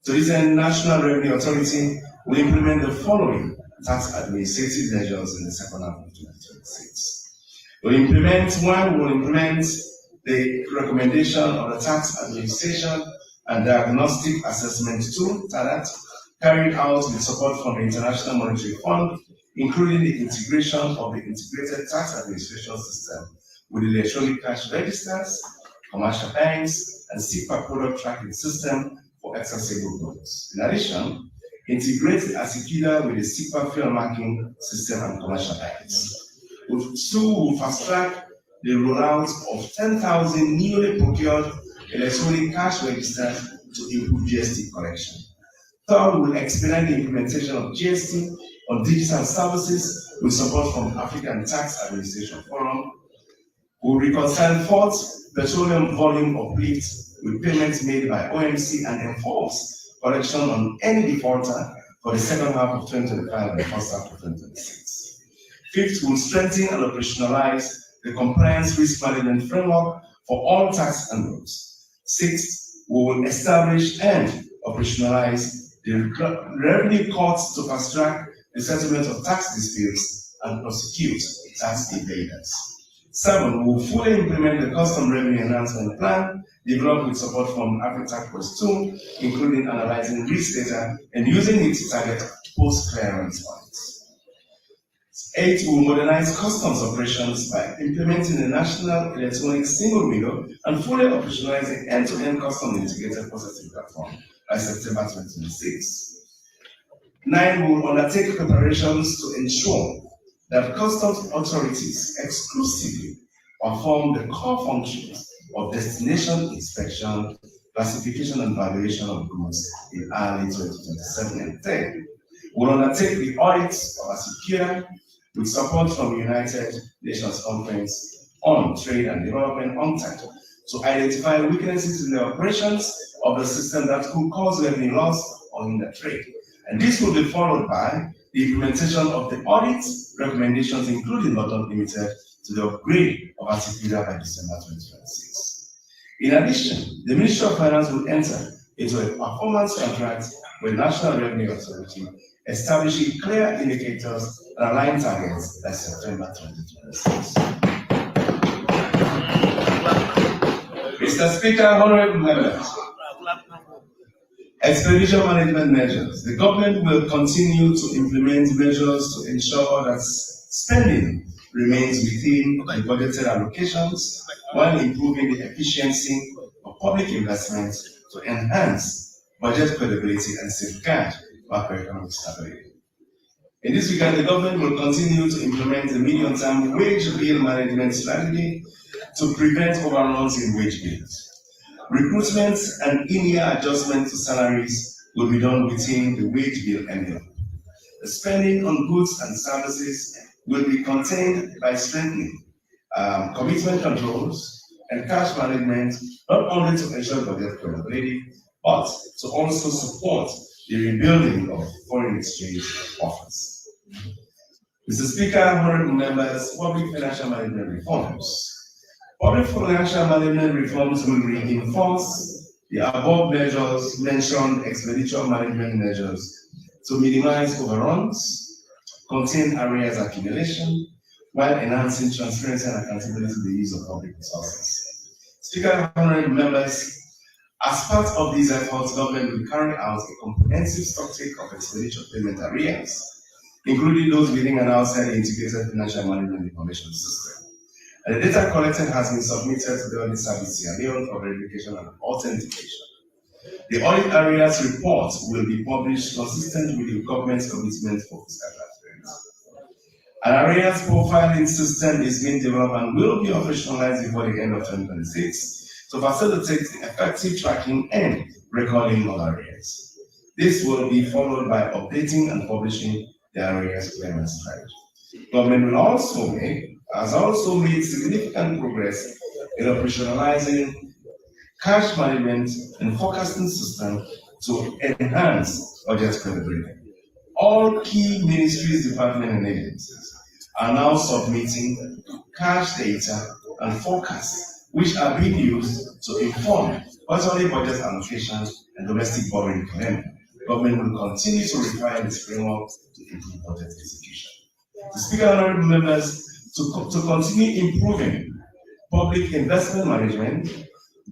To this end, National Revenue Authority will implement the following tax administrative measures in the second half of 2026. We'll implement the recommendation of the Tax Administration and Diagnostic Assessment Tool, TADAT, carried out with support from the International Monetary Fund, including the integration of the Integrated Tax Administration System with the electronic cash registers, commercial banks, and SIPA product tracking system for accessible goods. In addition, integrate the Asikida with the SIPA fuel marking system and commercial banks. Will fast-track the rollout of 10,000 newly procured electronic cash registers to improve GST collection. 3rd, will expedite the implementation of GST on digital services with support from African Tax Administration Forum. Will reconcile 4th, petroleum volume uplift with payments made by OMC and enforce collection on any defaulter for the second half of 2025 and the first half of 2026. 5th, will strengthen and operationalize the compliance risk management framework for all tax envelopes. 6th, we will establish and operationalize the revenue courts to fast-track the settlement of tax disputes and prosecute tax evaders. 7, we will fully implement the custom revenue enhancement plan developed with support from Africa Quest 2, including analyzing risk data and using it to target post-clearance audits. 8, we will modernize customs operations by implementing the national electronic single window and fully operationalizing end-to-end custom integrated processing platform by September 2026. 9, will undertake preparations to ensure that customs authorities exclusively perform the core functions of destination inspection, classification, and valuation of goods in early 2027. And 10, will undertake the audits of ASICURA with support from the United Nations Conference on Trade and Development UNCTAD to identify weaknesses in the operations of the system that could cause revenue loss or hinder trade. And this will be followed by the implementation of the audit recommendations, including but not limited to the upgrade of ASICURA by December 2026. In addition, the Ministry of Finance will enter into a performance contract with the National Revenue Authority, establishing clear indicators and aligned targets by September 2026. Mr. Speaker, honorable members, expenditure management measures. The government will continue to implement measures to ensure that spending remains within the budgeted allocations while improving the efficiency of public investments to enhance budget credibility and safeguard macroeconomic stability. In this regard, the government will continue to implement the medium-term wage bill management strategy to prevent overruns in wage bills. Recruitment and in-year adjustment to salaries will be done within the wage bill envelope. The spending on goods and services will be contained by strengthening commitment controls and cash management, not only to ensure budget credibility, but to also support the rebuilding of foreign exchange buffers. Mr. Speaker, honorable members, public financial management reforms. Public financial management reforms will reinforce the above measures mentioned expenditure management measures to minimize overruns, contain arrears accumulation, while enhancing transparency and accountability in the use of public resources. Speaker, honorable members, as part of these efforts, government will carry out a comprehensive stocktake of expenditure payment arrears, including those within and outside the integrated financial management information system. And the data collected has been submitted to the Audit Service Sierra Leone for verification and authentication. The audit areas report will be published consistent with the government's commitment for fiscal transparency. An areas profiling system is being developed and will be operationalized before the end of 2026 to facilitate the effective tracking and recording of areas. This will be followed by updating and publishing the areas payment strategy. Government has also made significant progress in operationalizing cash management and forecasting system to enhance budget credibility. All key ministries, departments, and agencies are now submitting cash data and forecasts, which are being used to inform quarterly budget allocations and domestic borrowing planning. Government will continue to refine this framework to improve budget execution. The Speaker, honorable members, to continue improving public investment management,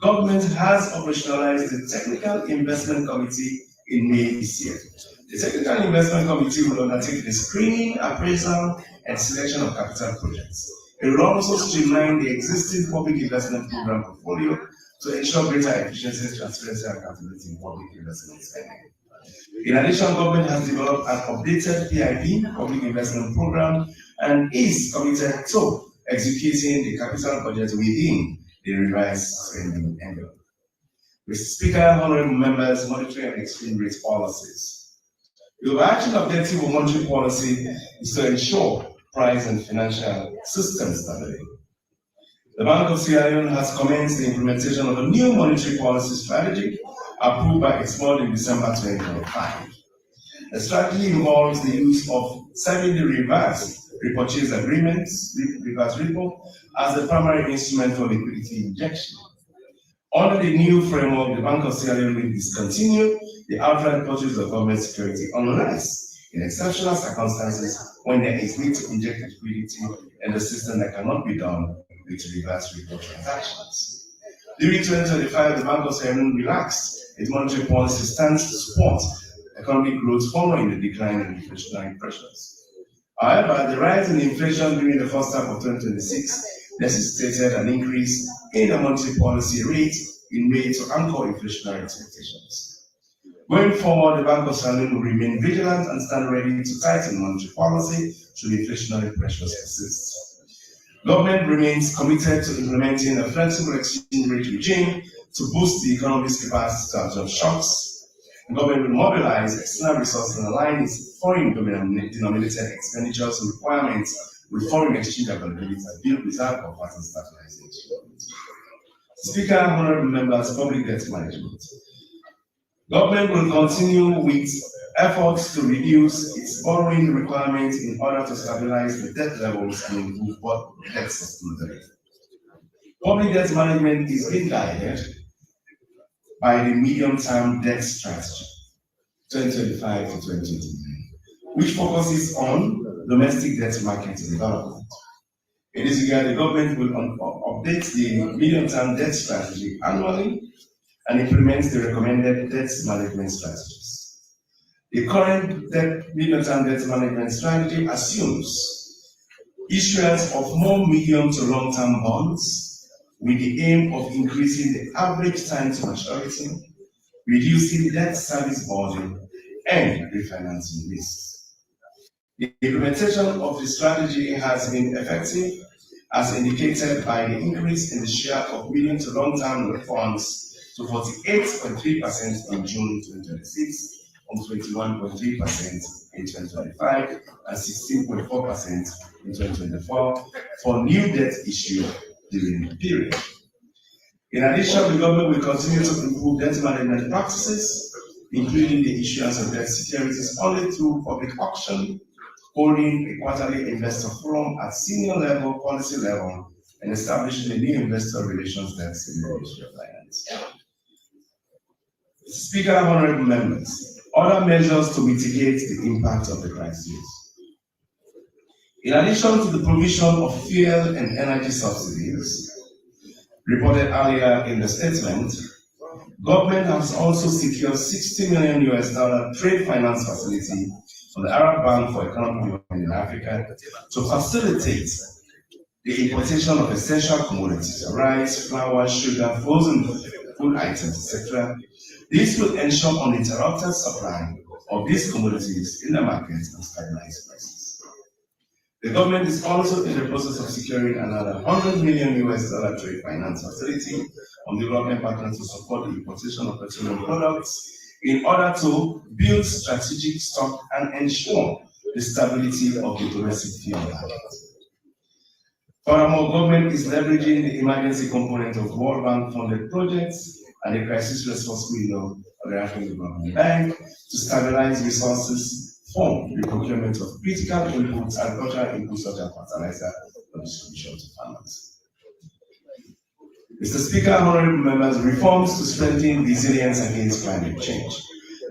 government has operationalized the Technical Investment Committee in May this year. The Technical Investment Committee will undertake the screening, appraisal, and selection of capital projects. It will also streamline the existing public investment program portfolio to ensure greater efficiency, transparency, and accountability in public investment spending. In addition, government has developed an updated PIP, Public Investment Program, and is committed to executing the capital budget within the revised spending envelope. Mr. Speaker, honorable members, monetary and exchange rate policies. The overarching objective of monetary policy is to ensure price and financial system stability. The Bank of Sierra Leone has commenced the implementation of a new monetary policy strategy approved by its board in December 2025. The strategy involves the use of 7-day reverse repurchase agreements, reverse repo, as the primary instrument for liquidity injection. Under the new framework, the Bank of Sierra Leone will discontinue the outright purchase of government security unless in exceptional circumstances when there is need to inject liquidity in the system that cannot be done with reverse repo transactions. During 2025, the Bank of Sierra Leone relaxed its monetary policy stance to support economic growth following the decline in inflationary pressures. However, the rise in inflation during the first half of 2026 necessitated an increase in the monetary policy rate in May to anchor inflationary expectations. Going forward, the Bank of Sierra Leone will remain vigilant and stand ready to tighten monetary policy should inflationary pressures persist. Government remains committed to implementing a flexible exchange rate regime to boost the economy's capacity to absorb shocks. The government will mobilize external resources and align its foreign denominated expenditures and requirements with foreign exchange availability and build reserve buffers and stabilization. Speaker, honorable members, public debt management. Government will continue with efforts to reduce its borrowing requirements in order to stabilize the debt levels and improve debt sustainability. Public debt management is being guided by the medium-term debt strategy, 2025 to 2029, which focuses on domestic debt market development. In this regard, the government will update the medium-term debt strategy annually and implements the recommended debt management strategies. The current medium-term debt management strategy assumes issuance of more medium to long-term bonds with the aim of increasing the average time to maturity, reducing debt service burden, and refinancing risks. The implementation of the strategy has been effective, as indicated by the increase in the share of medium to long-term funds to 48.3% in June 2026, from 21.3% in 2025 and 16.4% in 2024 for new debt issue during the period. In addition, the government will continue to improve debt management practices, including the issuance of debt securities only through public auction, holding a quarterly investor forum at senior level, policy level, and establishing a new investor relations desk in the Ministry of Finance. Speaker, honorable members, other measures to mitigate the impact of the crisis. In addition to the provision of fuel and energy subsidies, reported earlier in the statement, government has also secured $60 million trade finance facility from the Arab Bank for Economic Development in Africa to facilitate the importation of essential commodities, rice, flour, sugar, frozen food items, etc. This will ensure uninterrupted supply of these commodities in the market and stabilize prices. The government is also in the process of securing another $100 million trade finance facility from development partners to support the importation of petroleum products in order to build strategic stock and ensure the stability of the domestic fuel market. Furthermore, government is leveraging the emergency component of World Bank funded projects and the crisis response window of the African Development Bank to stabilize resources for the procurement of critical inputs, agricultural inputs such as fertilizer for distribution to farmers. Mr. Speaker, honorable members, reforms to strengthen resilience against climate change.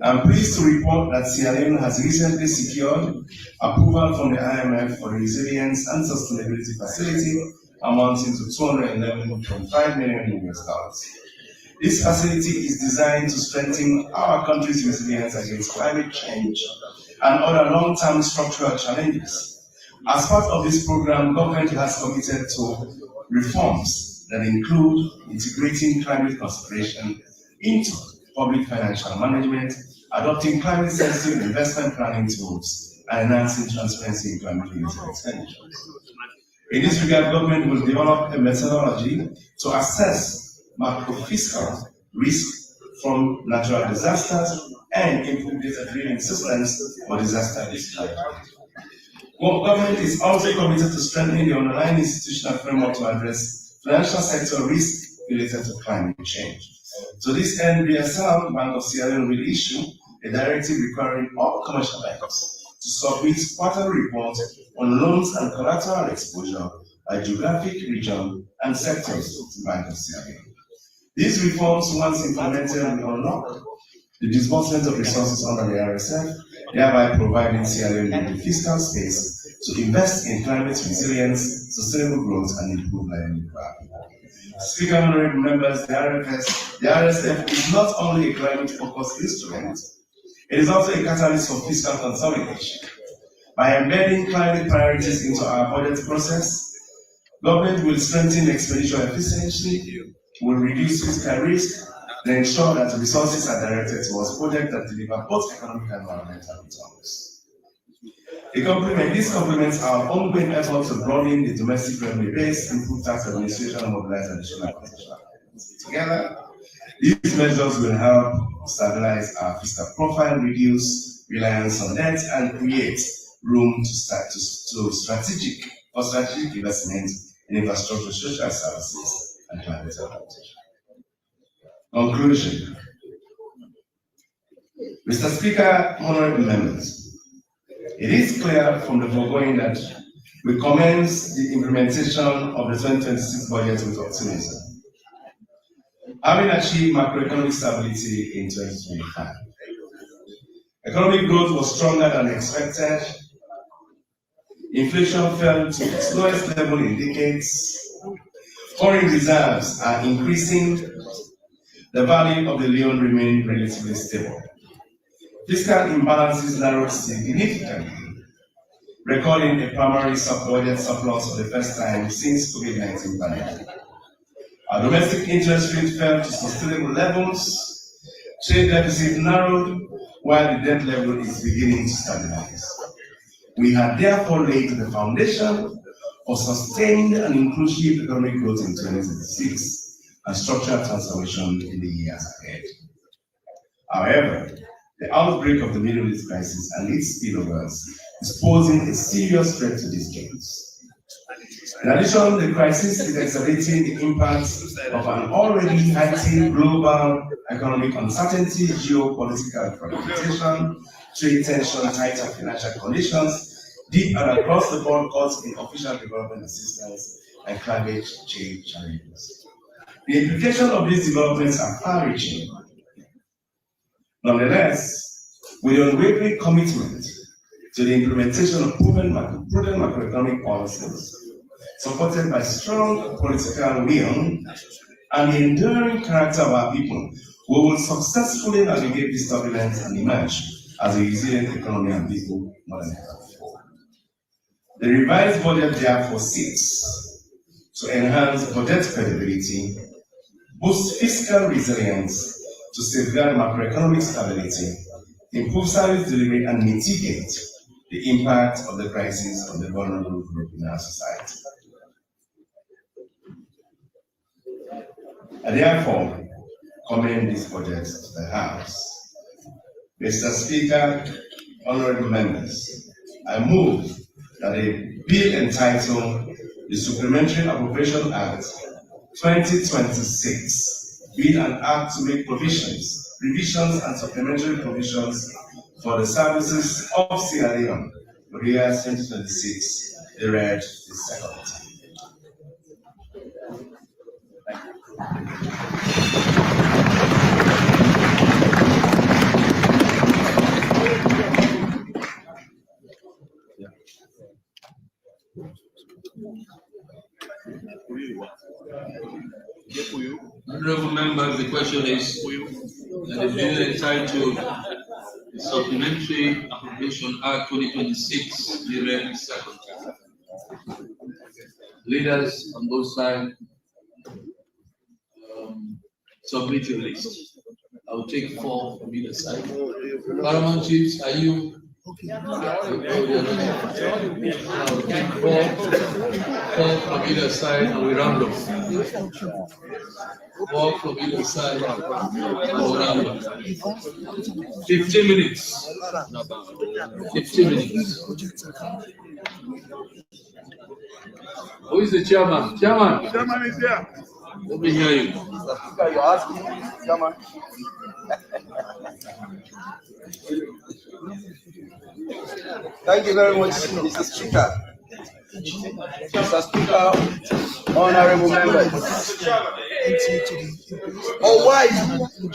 I'm pleased to report that Sierra Leone has recently secured approval from the IMF for the Resilience and Sustainability Facility amounting to $211.5 million. This facility is designed to strengthen our country's resilience against climate change and other long-term structural challenges. As part of this program, government has committed to reforms that include integrating climate consideration into public financial management, adopting climate-sensitive investment planning tools, and enhancing transparency in climate-related expenditures. In this regard, government will develop a methodology to assess macro-fiscal risk from natural disasters and improve data-driven systems for disaster risk management. Government is also committed to strengthening the underlying institutional framework to address financial sector risk related to climate change. To this end, BSL, Bank of Sierra Leone, will issue a directive requiring all commercial banks to submit quarterly reports on loans and collateral exposure by geographic region and sectors to the Bank of Sierra Leone. These reforms, once implemented, will unlock the disbursement of resources under the RSF, thereby providing Sierra Leone with the fiscal space to invest in climate resilience, sustainable growth, and improve livelihood for our people. Speaker, honorable members, the RSF is not only a climate-focused instrument, it is also a catalyst for fiscal consolidation. By embedding climate priorities into our budget process, government will strengthen expenditure efficiency, will reduce fiscal risk, and ensure that resources are directed towards projects that deliver both economic and environmental returns. This complements our ongoing efforts to broaden the domestic revenue base, improve tax administration, and mobilize additional potential. Together, these measures will help stabilize our fiscal profile, reduce reliance on debt, and create room to strategic investment in infrastructure, social services, and climate adaptation. Conclusion. Mr. Speaker, honorable members, it is clear from the foregoing that we commence the implementation of the 2026 budget with optimism. Having achieved macroeconomic stability in 2025, economic growth was stronger than expected. Inflation fell to its lowest level in decades. Foreign reserves are increasing. The value of the yuan remained relatively stable. Fiscal imbalances narrowed significantly, recording a primary budget surplus for the first time since COVID-19 pandemic. Our domestic interest rate fell to sustainable levels. Trade deficit narrowed, while the debt level is beginning to stabilize. We have therefore laid the foundation for sustained and inclusive economic growth in 2026 and structural transformation in the years ahead. However, the outbreak of the Middle East crisis and its spillovers is posing a serious threat to these gains. In addition, the crisis is exacerbating the impacts of an already heightened global economic uncertainty, geopolitical fragmentation, trade tension, tighter financial conditions, deep and across the board cuts in official development assistance, and climate change challenges. The implications of these developments are far-reaching. Nonetheless, with the unwavering commitment to the implementation of prudent macroeconomic policies, supported by strong political will and the enduring character of our people, we will successfully navigate this turbulence and emerge as a resilient economy and people more than ever before. The revised budget therefore seeks to enhance budget credibility, boost fiscal resilience, to safeguard macroeconomic stability, improve service delivery, and mitigate the impact of the crisis on the vulnerable group in our society. I therefore commend this budget to the House. Mr. Speaker, honorable members, I move that a bill entitled the Supplementary Appropriation Act 2026 be an act to make provisions, revisions, and supplementary provisions for the services of Sierra Leone for the year 2026 be read the second time. Honorable members, the question is that the bill entitled the Supplementary Appropriation Act 2026 be read the second time. Leaders on both sides, submit your list. I will take 4 from either side. Paramount chiefs, are you? Okay. I will take 4 from either side and we round up. 4 from either side and we round up. 15 minutes. 15 minutes. Who is the chairman? Chairman. Chairman is here. Let me hear you. You're asking, Chairman. Thank you very much, Mr. Speaker. Mr. Speaker, honorable members. Oh, why?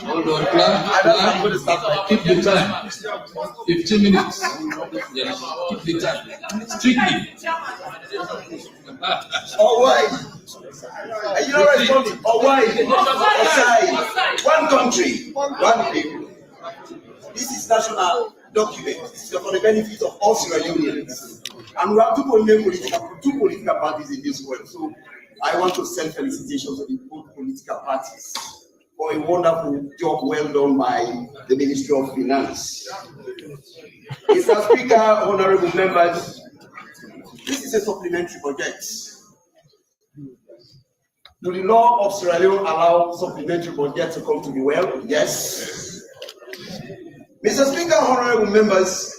Hold on, clap. Keep the time. 15 minutes. Yes. Keep the time. Strictly. Oh, why? Are you not responding? Oh, why? Aside. One country, one people. This is national document. This is for the benefit of all Sierra Leoneans. And we have two political parties in this world. So I want to send felicitations to the both political parties for a wonderful job well done by the Ministry of Finance. Mr. Speaker, honorable members, this is a supplementary budget. Do the law of Sierra Leone allow supplementary budget to come to the well? Yes. Mr. Speaker, honorable members,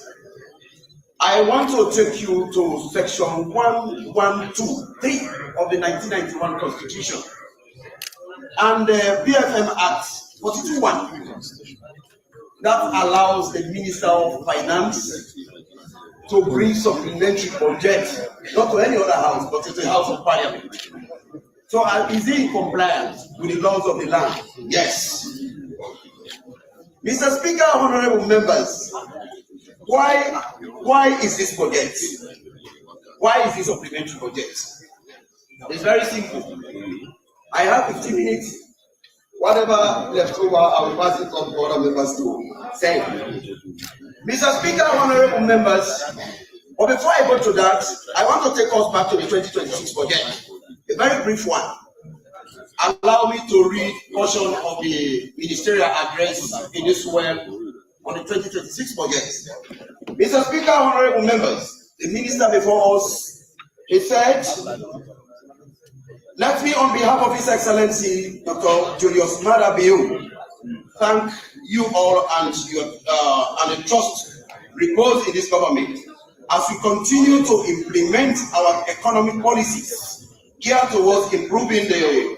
I want to take you to section 1123 of the 1991 Constitution and the BFM Act 42.1 that allows the Minister of Finance to bring supplementary budget, not to any other house, but to the House of Parliament. So is he in compliance with the laws of the land? Yes. Mr. Speaker, honorable members, why is this budget? Why is this supplementary budget? It's very simple. I have 15 minutes. Whatever left over, I will pass it on to other members to say. Mr. Speaker, honorable members, but before I go to that, I want to take us back to the 2026 budget. A very brief one. Allow me to read portion of the ministerial address in this well on the 2026 budget. Mr. Speaker, honorable members, the minister before us, he said, let me, on behalf of His Excellency Dr. Julius Maada Bio, thank you all and the trust reposed in this government as we continue to implement our economic policies geared towards improving the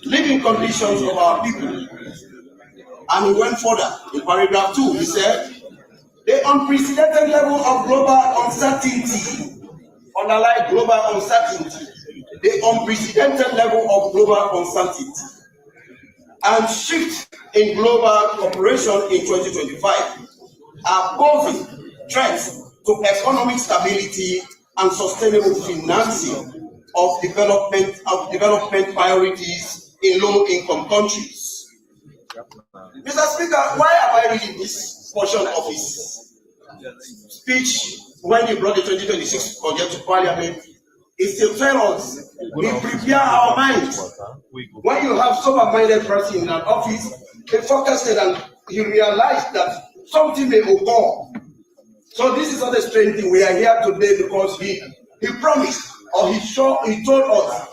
living conditions of our people. And he went further in paragraph 2. He said, the unprecedented level of global uncertainty, underline global uncertainty, the unprecedented level of global uncertainty and shift in global cooperation in 2025 are posing threats to economic stability and sustainable financing of development priorities in low-income countries. Mr. Speaker, why am I reading this portion of his speech when he brought the 2026 budget to Parliament? Is to tell us, we prepare our minds. When you have sober-minded person in an office, he focused and he realized that something may occur. So this is not a strange thing. We are here today because he promised, or he told us,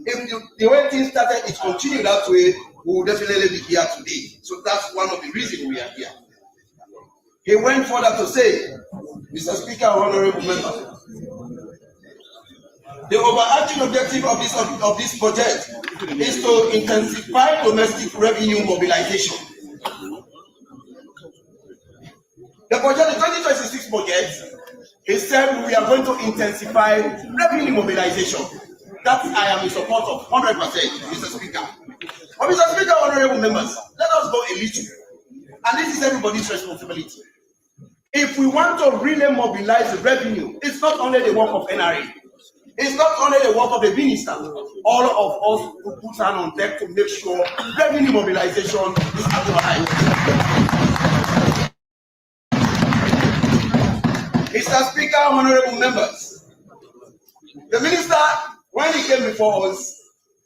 if the way things started, it continued that way, we will definitely be here today. So that's one of the reasons we are here. He went further to say, Mr. Speaker, honorable members, the overarching objective of this budget is to intensify domestic revenue mobilization. The 2026 budget, he said we are going to intensify revenue mobilization. That I am in support of 100%, Mr. Speaker. But Mr. Speaker, honorable members, let us go a little. And this is everybody's responsibility. If we want to really mobilize the revenue, it's not only the work of NRA. It's not only the work of the minister. All of us who put hand on deck to make sure revenue mobilization is actualized. Mr. Speaker, honorable members, the minister, when he came before us,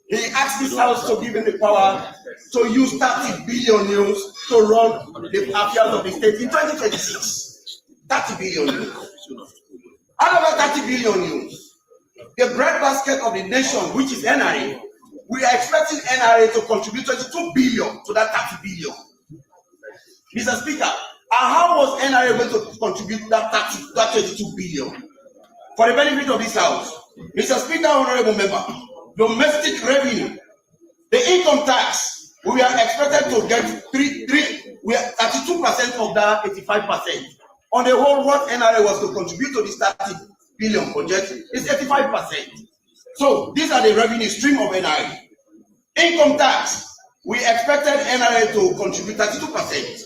he asked this house to give him the power to use 30 billion euros to run the affairs of the state in 2026. 30 billion euros. Out of that 30 billion euros, the breadbasket of the nation, which is NRA, we are expecting NRA to contribute 22 billion to that 30 billion. Mr. Speaker, how was NRA going to contribute that 22 billion? For the benefit of this house, Mr. Speaker, honorable member, domestic revenue, the income tax, we are expected to get 32% of that 85%. On the whole, what NRA was to contribute to this 30 billion budget is 85%. So these are the revenue stream of NRA. Income tax, we expected NRA to contribute 32%.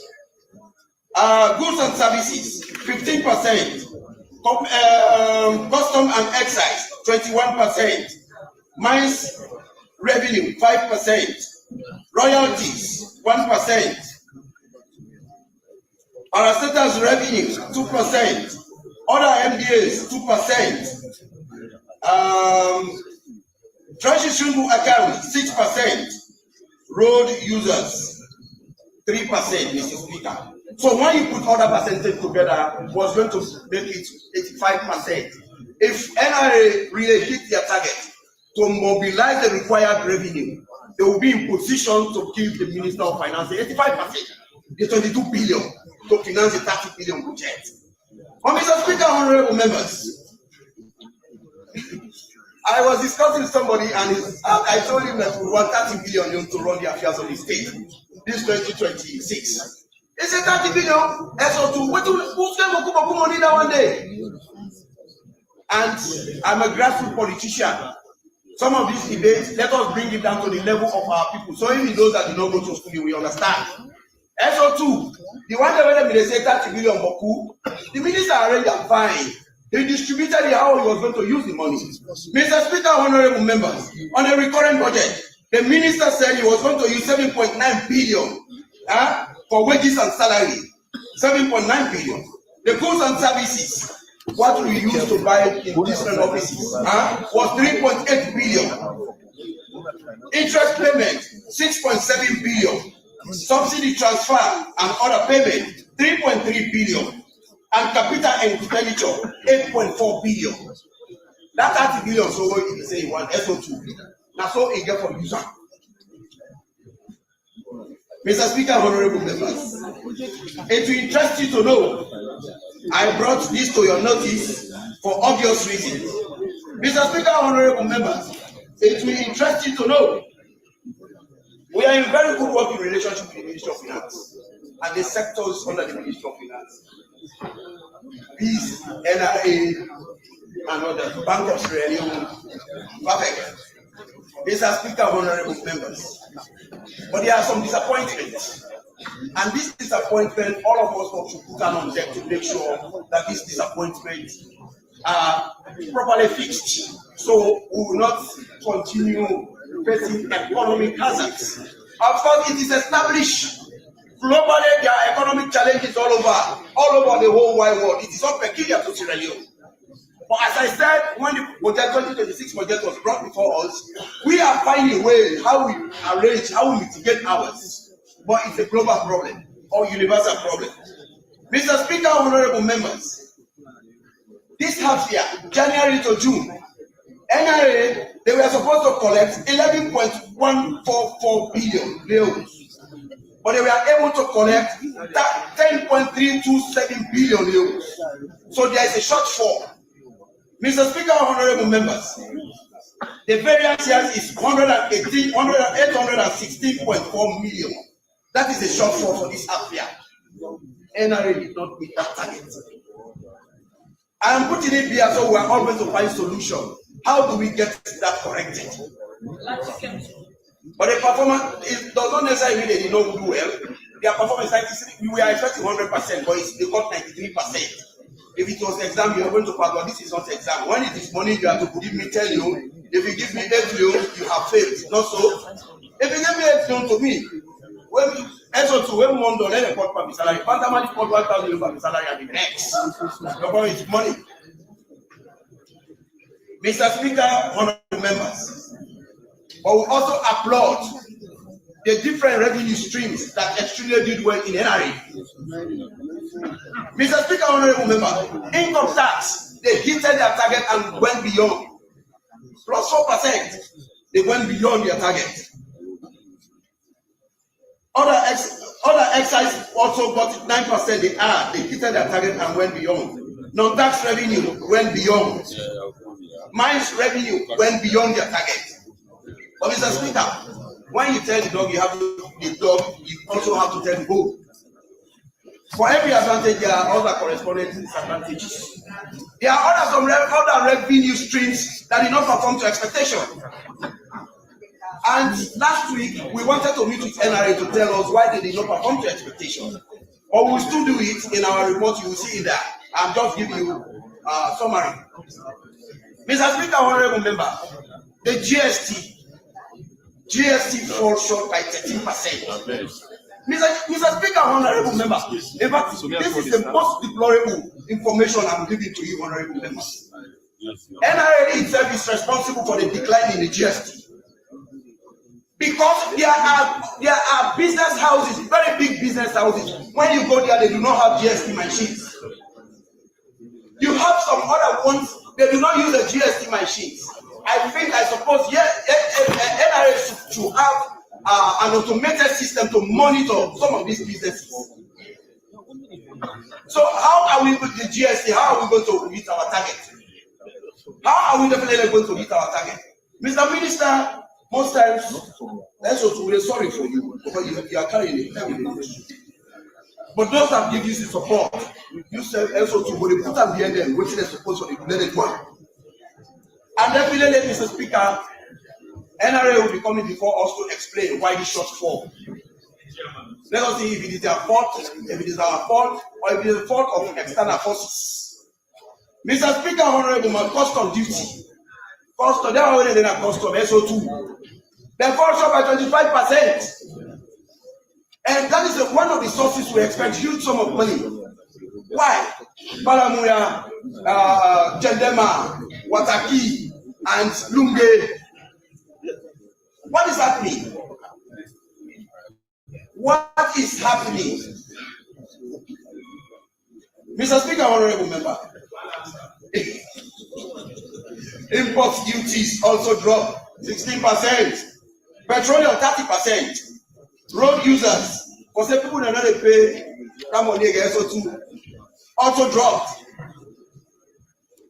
Goods and services, 15%. Custom and excise, 21%. Mines revenue, 5%. Royalties, 1%. Parastatals revenue, 2%. Other MDAs, 2%. Treasury account, 6%. Road users, Mr. Speaker. So when you put all that percentage together, was going to make it 85%. If NRA really hit their target to mobilize the required revenue, they will be in position to give the Minister of Finance 85%, the 22 billion, to finance the 30 billion budget. But Mr. Speaker, honorable members, I was discussing with somebody and I told him that we want 30 billion to run the affairs of the state. This 2026. They said 30 billion, SO2. Who's going to put money that one day? And I'm a grassroots politician. Some of these debates, let us bring it down to the level of our people. So even those that do not go to school, we understand. SO2, the one that they say 30 billion Boku, the minister arranged a fine. He distributed it how he was going to use the money. Mr. Speaker, honorable members, on a recurrent budget, the minister said he was going to use 7.9 billion for wages and salary. 7.9 billion. The goods and services, what we used to buy in different offices, was 3.8 billion. Interest payment, 6.7 billion. Subsidy transfer and other payment, 3.3 billion. And capital expenditure, 8.4 billion. That 30 billion, so what you say you want SO2. That's all you get from user. Mr. Speaker, honorable members, it will interest you to know I brought this to your notice for obvious reasons. Mr. Speaker, honorable members, it will interest you to know we are in very good working relationship with the Ministry of Finance and the sectors under the Ministry of Finance. Peace, NRA, and others, Bank of Sierra Leone, perfect. Mr. Speaker, honorable members, but there are some disappointments, and this disappointment, all of us want to put on deck to make sure that these disappointments are properly fixed, so we will not continue facing economic hazards. Of course, it is established globally there are economic challenges all over the whole wide world. It is not peculiar to Sierra Leone. But as I said, when the budget 2026 budget was brought before us, we are finding a way how we arrange, how we mitigate ours. But it's a global problem or universal problem. Mr. Speaker, honorable members, this half year, January to June, NRA, they were supposed to collect 11.144 billion bills. But they were able to collect 10.327 billion euros. So there is a shortfall. Mr. Speaker, honorable members, the variance here is 816.4 million. That is a shortfall for this half year. NRA did not meet that target. I am putting it here so we are always to find solution. How do we get that corrected? But the performance does not necessarily mean they did not do well. Their performance, we were expecting 100%, but they got 93%. If it was exam, you are going to pass, but this is not exam. When it is money, you have to give me 10 loan. If you give me 8 loan, you have failed. Not so. If you give me 8 loan to me, when one dollar, let a pot for salary. Pantamani pot 1,000 for salary and the next. Your problem is money. Mr. Speaker, honorable members, but we also applaud the different revenue streams that extremely did well in NRA. Mr. Speaker, honorable member, income tax, they hit their target and went beyond. Plus 4%, they went beyond their target. Other excise also got 9%, they hit their target and went beyond. Non-tax revenue went beyond. Mines revenue went beyond their target. But Mr. Speaker, when you tell the dog you have the dog, you also have to tell the goat. For every advantage, there are other corresponding disadvantages. There are other revenue streams that did not perform to expectation. And last week, we wanted to meet with NRA to tell us why they did not perform to expectation. But we will still do it in our report. You will see it there. I'll just give you a summary. Mr. Speaker, honorable member, the GST falls short by 13%. Mr. Speaker, honorable member, in fact, this is the most deplorable information I'm giving to you, honorable members. NRA itself is responsible for the decline in the GST. Because there are business houses, very big business houses. When you go there, they do not have GST machines. You have some other ones, they do not use the GST machines. I suppose, NRA should have an automated system to monitor some of these businesses. So how are we with the GST? How are we going to meet our target? How are we definitely going to meet our target? Mr. Minister, most times, we're sorry for you because you are carrying it. But those that give you the support, you said also to put them behind them, which is supposed to be let one. And definitely, Mr. Speaker, NRA will be coming before us to explain why this shortfall. Let us see if it is their fault, if it is our fault, or if it is the fault of external forces. Mr. Speaker, Honorable, my custom duty. Custom, they are already in a custom, SO2. They fall short by 25%. And that is one of the sources we expect huge sum of money. Why? Balamuya, Jendema, Wataki, and Lunge. What is happening? What is happening? Mr. Speaker, honorable member, import duties also dropped 16%, petroleum 30%, road users, for some people that don't pay money also dropped.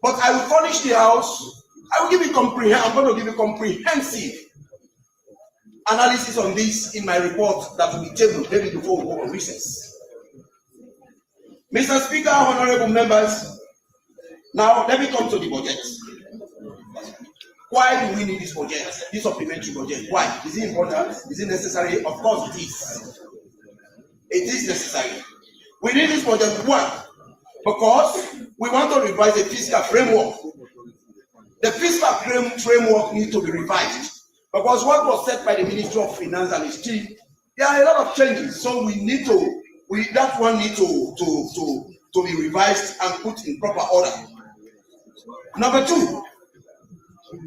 But I will furnish the house. I will give you I'm going to give you comprehensive analysis on this in my report that will be tabled maybe before we go on recess. Mr. Speaker, honorable members, now let me come to the budget. Why do we need this budget, this supplementary budget? Why? Is it important? Is it necessary? Of course it is. It is necessary. We need this budget, one, because we want to revise the fiscal framework. The fiscal framework needs to be revised. Because what was said by the Ministry of Finance and his team, there are a lot of changes. So we need that one need to be revised and put in proper order. Number two,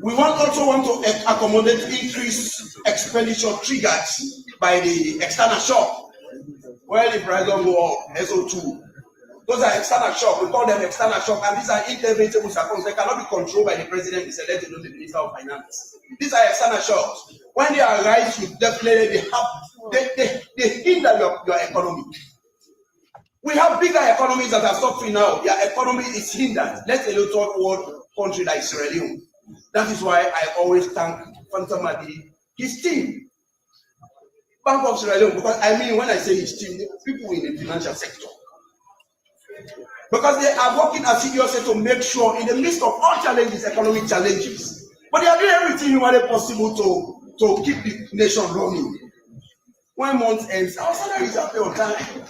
we also want to accommodate increased expenditure triggered by the external shock. Well, the price of war, SO2. Those are external shock. We call them external shock, and these are inevitable circumstances. They cannot be controlled by the president. It's elected to the Minister of Finance. These are external shocks. When they arise, you definitely they hinder your economy. We have bigger economies that are suffering now. Their economy is hindered. Let's say a third world country like Sierra Leone. That is why I always thank Phantom Madi, his team, Bank of Sierra Leone. Because I mean, when I say his team, people in the financial sector. Because they are working assiduously to make sure, in the midst of all challenges, economic challenges, but they are doing everything humanly possible to keep the nation running. When month ends, our salaries are paid on time.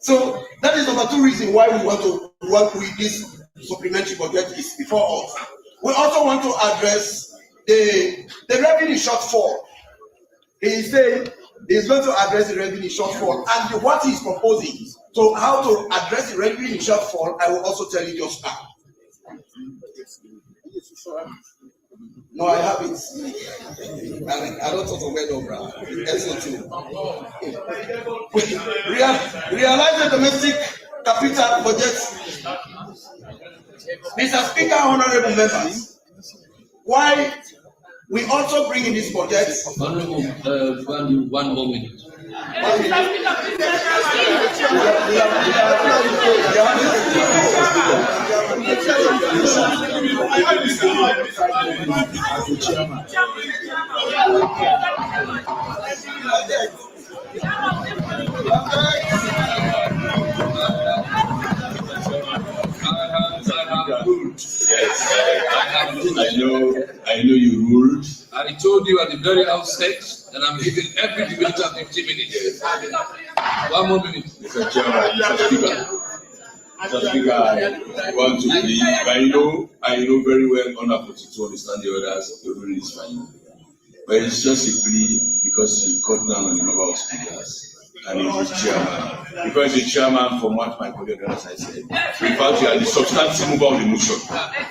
So that is number two reason why we want to work with this supplementary budget is before us. We also want to address the revenue shortfall. He is saying he is going to address the revenue shortfall, and what he is proposing. So how to address the revenue shortfall, I will also tell you just now. No, I have it. I don't talk about Dobra. Realize the domestic capital budget. Mr. Speaker, honorable members, why we also bring in this budget. Honorable, one more minute. I know you ruled. I told you at the very outset that I'm giving every debater 15 minutes. One more minute. Mr. Chairman, Mr. Speaker, I want to believe. I know very well enough to understand the others. The rule is fine. But it's just a plea because you cut down on the number of speakers. and he's the chairman. Because the chairman, from what my colleague I said, in fact, you are the substantive mover of the motion.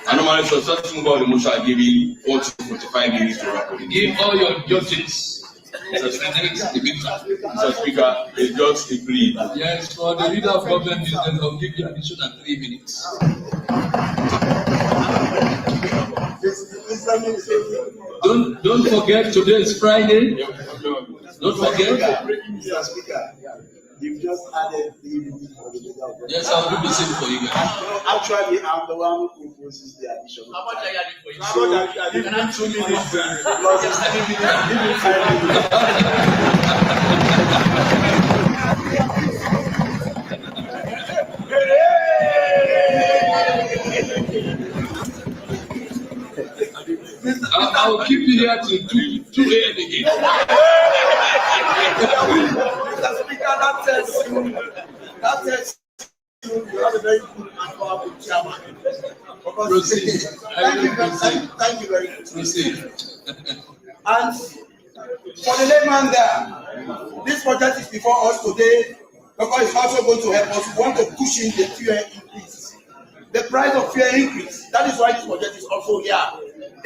And normally, substantive mover of the motion, I give you 40-45 minutes to wrap up. Give all your judges. Mr. Speaker, it's just a plea. Yes, for the leader of government business, I'll give you additional 3 minutes. Don't forget, today is Friday. Don't forget. Mr. Speaker, you've just added 3 minutes for the leader of the Yes, I'll do the same for you guys. Actually, I'm the one who proposes the addition. How much are you adding for you? How much are you adding? 2 minutes. Plus 3 minutes. Give me 5 minutes. I will keep you here till 2 a.m. again. Mr. Speaker, that tells you you have a very good and powerful chairman. Proceed. Thank you very much. Proceed. And for the layman there, this project is before us today because it's also going to help us. We want to push in the fuel increase. The price of fuel increase. That is why this project is also here.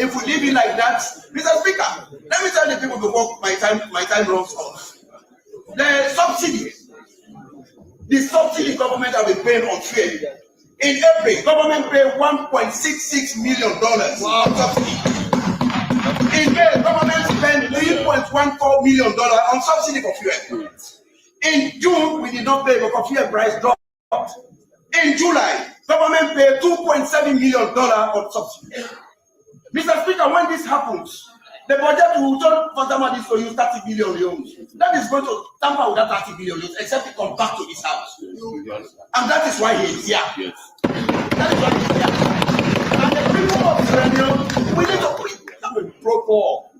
If we leave it like that, Mr. Speaker, let me tell the people before my time runs off. The subsidy government have been paying on fuel. In April, government paid $1.66 million on subsidy. In May, government spent $3.14 million on subsidy for fuel. In June, we did not pay because fuel price dropped. In July, government paid $2.7 million on subsidy. Mr. Speaker, when this happens, the budget will turn furthermore this to use 30 billion loans. That is going to tamper with that 30 billion loans, except it comes back to this house. And that is why he is here. Yes. That is why he is here. And the people of Sierra, we need to put a pro-poor.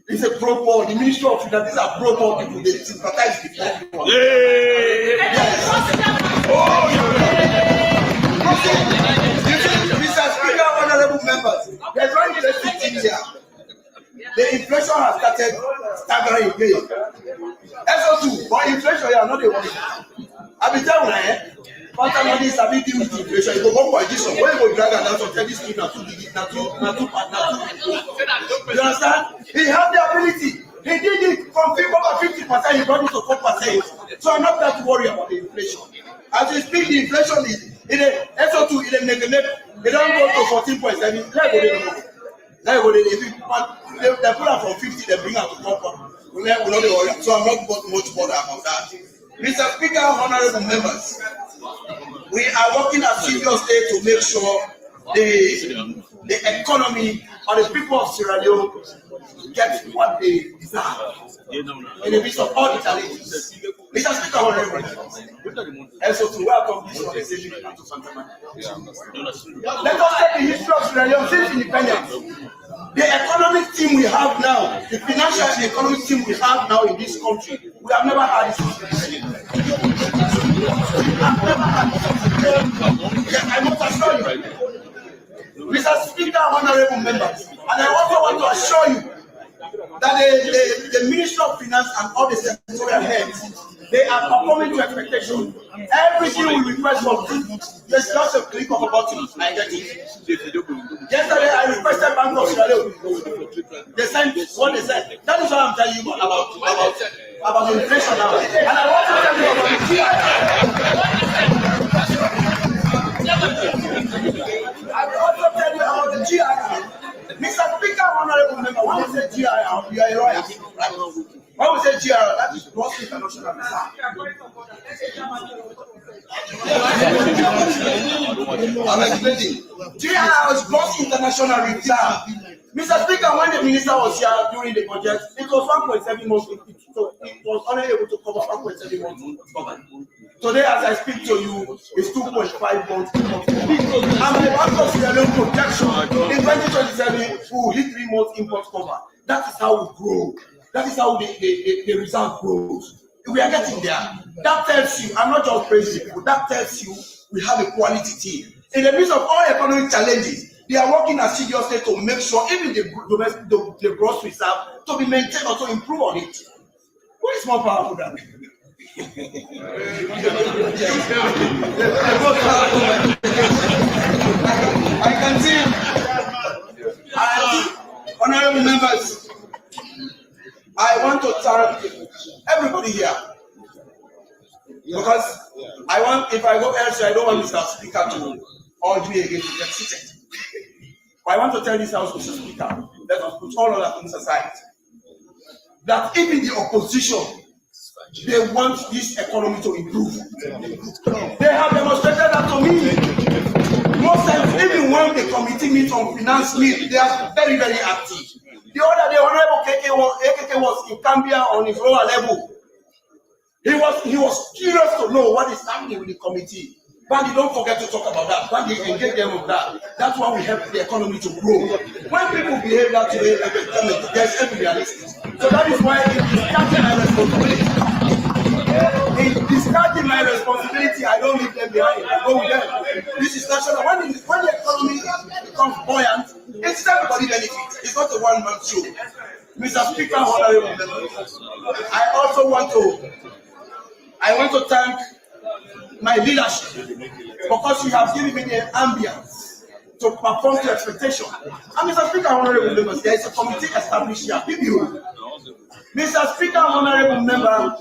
It's a pro-poor. The Ministry of Finance, these are pro-poor people. They sympathize with people. Yes. Oh, Mr. Speaker, honorable members, there's one interesting thing here. The inflation has started staggering again. SO2, but inflation here not the one. I be telling you, somebody is having deal with inflation. You go for addition. When you go drag and down to tell this thing, not two. You understand? He had the ability. He did it from over 50%. He brought it to 4%. So I'm not that worried about the inflation. As we speak, the inflation is in the SO2. In the negative, they don't go to 14.7. They pull out from 50, they bring out to 4. So I'm not much bothered about that. Mr. Speaker, honorable members, we are working assiduously to make sure the economy or the people of Sierra Leone get what they deserve in the midst of all the challenges. Mr. Speaker, honorable members, and so to welcome this organization to Santa Maria. Let us take the history of Sierra Leone since independence. The economic team we have now, the financial and economic team we have now in this country, we have never had this. I must assure you, Mr. Speaker, honorable members, and I also want to assure you that the Ministry of Finance and all the sectorial heads, they are performing to expectation. Everything we request for there's just a click of a button. I get it. Yesterday I requested Bank of Sierra Leone. They sent what they said. That is what I'm telling you about inflation now. And I want to tell you about the GIR. Mr. Speaker, honorable member, when we say GIR, you are a lawyer. When we say GIR, that is gross international reserve. I'm explaining. GIR is gross international reserve. Mr. Speaker, when the minister was here during the budget, it was 1.7 months. So it was only able to cover 1.7 months. Today, as I speak to you, it's 2.5 months. And the Bank of Sierra Leone projection in 2027 will hit 3 months import cover. That is how we grow. That is how the result grows. We are getting there. That tells you, I'm not just praising people, that tells you we have a quality team. In the midst of all economic challenges, they are working assiduously to make sure even the gross reserve to be maintained or to improve on it. Who is more powerful than me? I can see. Honorable members, I want to thank everybody here because I want, if I go elsewhere, I don't want Mr. Speaker to urge me again to get seated. But I want to tell this House, Mr. Speaker, let us put all other things aside, that even the opposition, they want this economy to improve. They have demonstrated that to me. Most times, even when the committee meets on finance meet, they are very, very active. The other day, Honorable AKK was in Cambia on his lower level. He was curious to know what is happening with the committee. But you don't forget to talk about that. But you engage them with that. That's why we help the economy to grow. When people behave that way, there's every realistic. So that is why in discharging my responsibility, I don't leave them behind. I go with them. This is national. When the economy becomes buoyant, it's everybody benefits. It's not a one-man show. Mr. Speaker, honorable members, I also want to thank my leadership because you have given me the ambience to perform to expectation. And Mr. Speaker, honorable members, there is a committee established here, PBO. Mr. Speaker, honorable member,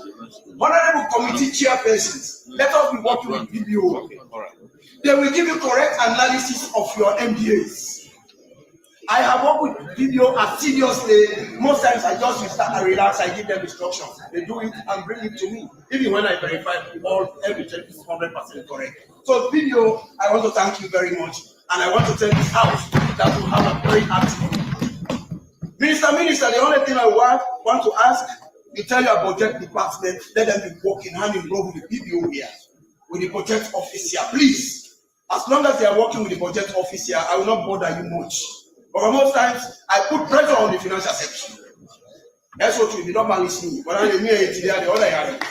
honorable committee chairpersons, let us be working with PBO. They will give you correct analysis of your MDAs. I have worked with PBO assiduously. Most times I just start and relax, I give them instructions. They do it and bring it to me. Even when I verify everything is 100% correct. So PBO, I want to thank you very much. And I want to tell this House that we have a very active. Minister, the only thing I want to ask, you tell your budget department, let them be working hand in glove with the PBO here, with the budget office here. Please, as long as they are working with the budget office here, I will not bother you much. But most times, I put pressure on the financial section. That's what you don't manage me. But I'm here today, the other hand.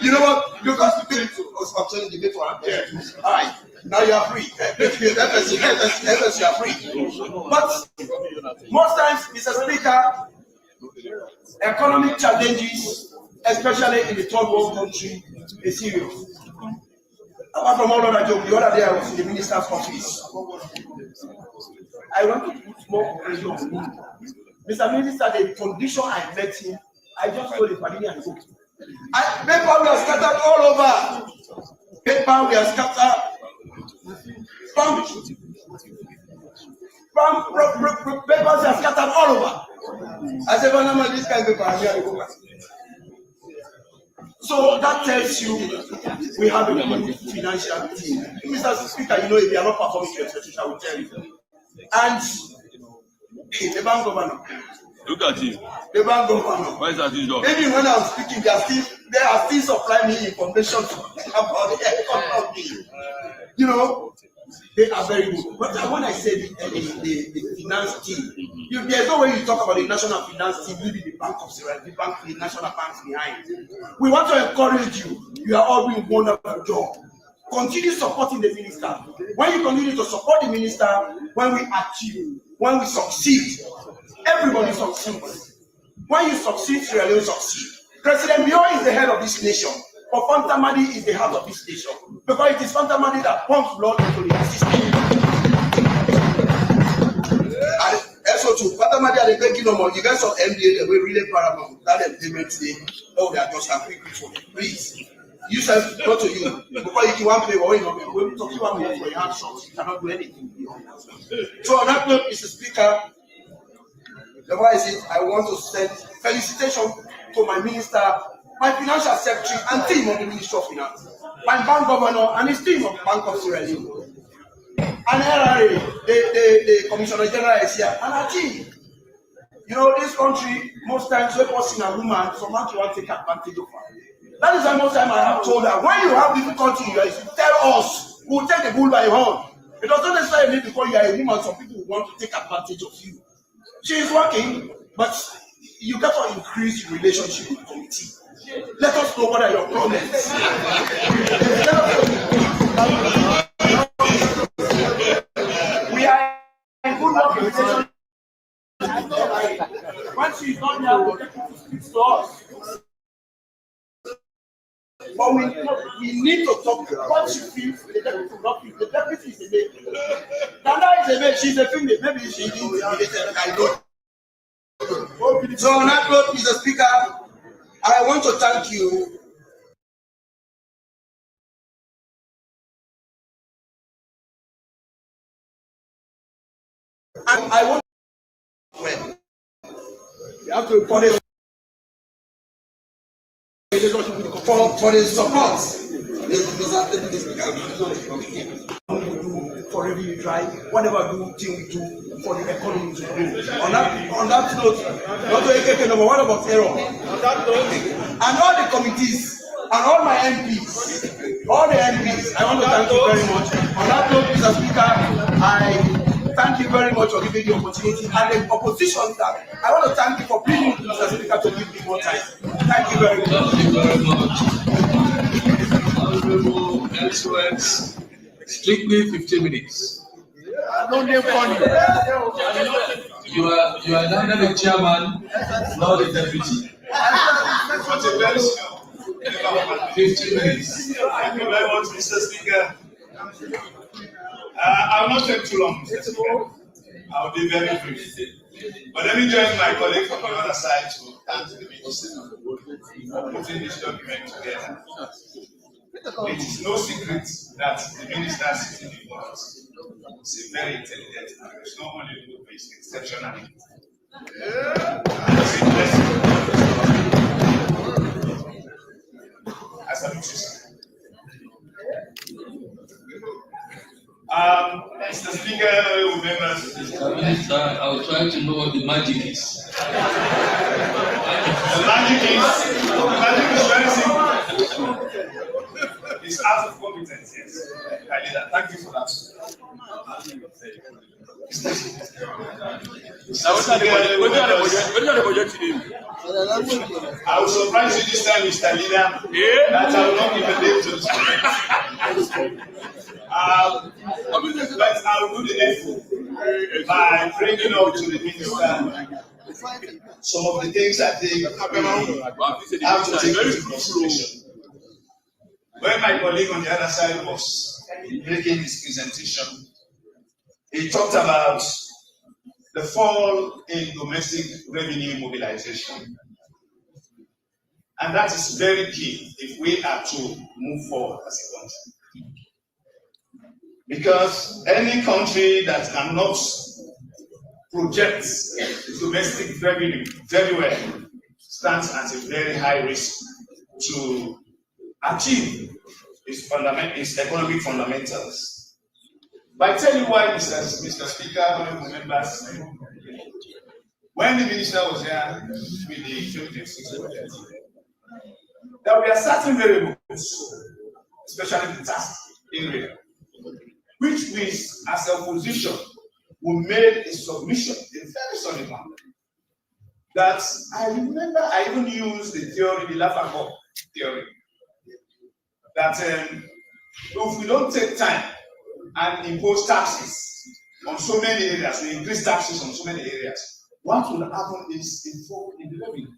You know what? Because the actually debate for all right. Now you are free. You are free. But most times, Mr. Speaker, economic challenges, especially in the third world country, is serious. Apart from all other jobs, the other day I was in the minister's office. I want to put more pressure on him. Mr. Minister, the condition I met him, I just told him, Padini and go. Paper we are scattered all over. Paper we are scattered. Papers are scattered all over. I said, well, no, this kind of paper, I'm here to go back. So that tells you we have a good financial team. Mr. Speaker, you know, if you are not performing your expectation, I will tell you. And the bank governor. Look at him. The bank governor. Why is that his job? Even when I'm speaking, they are still supplying me information about the economy. You know, they are very good. But when I say the finance team, there's no way you talk about the national finance team, leaving the Bank of Sierra, the national banks behind. We want to encourage you. You are all doing a wonderful job. Continue supporting the minister. When you continue to support the minister, when we achieve, when we succeed, everybody succeeds. When you succeed, Sierra Leone succeed. President Bio is the head of this nation. But Fanta Madi is the heart of this nation. Because it is Fanta Madi that pumps blood into the system. And also to Fanta Madi are the making no more. You guys saw MDA, they were really paramount. That payment say, oh, they are just happy for it. Please. You said go to you. Because if you want to pay, when we talk about money for your hand shots, you cannot do anything. So on that note, Mr. Speaker, the wise is I want to send felicitation to my minister, my financial secretary and team of the Ministry of Finance, my bank governor and his team of Bank of Sierra Leone, and LRA, the Commissioner General is here, and our team. You know, this country, most times when person a woman, someone want to take advantage of her. That is why most time I have told her, when you have difficulty in your life, tell us, we'll take the bull by your horn. It doesn't necessarily mean because you are a woman, some people want to take advantage of you. She is working, but you got to increase your relationship with the committee. Let us know what are your problems. We are in good work relationship. When she's not here, we'll take you to speak to us. But we need to talk to her. What she feels, the deputy will not feel. The deputy is a male. Nana is a male, she's a female. Maybe she is intimidated. I don't. So on that note, Mr. Speaker, I want to thank you. And I want well, you have to for the support. For revenue drive, whatever thing we do for the economy to grow. On that note, not to AKP number, what about error? On that note, and all the committees and all my MPs, I want to thank you very much. On that note, Mr. Speaker, I thank you very much for giving the opportunity. And the opposition leader, I want to thank you for pleading with Mr. Speaker to give me more time. Thank you very much. Thank you very much. Honorable Elsewhere. Strictly 15 minutes. No name funny. You are neither the chairman nor the deputy. 15 minutes. Thank you very much, Mr. Speaker. I will not take too long, Mr. Speaker. I will be very brief. But let me join my colleague from the other side to thank the minister for putting this document together. It is no secret that the minister sitting before us is a very intelligent man. It's not only good, but it's exceptional. I salute you, sir. Mr. Speaker, members. Mr. Minister, I'll try to know what the magic is. The magic is very simple. It's out of competence, yes. Thank you for that. I will surprise you this time, Mr. Leader. That I will not give a name to the but I will do the needful by bringing up to the minister some of the things I think we have to take into consideration. When my colleague on the other side was making his presentation, he talked about the fall in domestic revenue mobilization. And that is very key if we are to move forward as a country. Because any country that cannot project domestic revenue very well stands at a very high risk to achieve its economic fundamentals. But I tell you why, Mr. Speaker, honorable members, when the minister was here with the 2026 budget, there were certain variables, especially the tax area, which we, as a opposition, we made a submission, a very solid one. That I remember I even used the theory, the Lafayette theory, that if we don't take time and impose taxes on so many areas, we increase taxes on so many areas, what will happen is a fall in the revenue.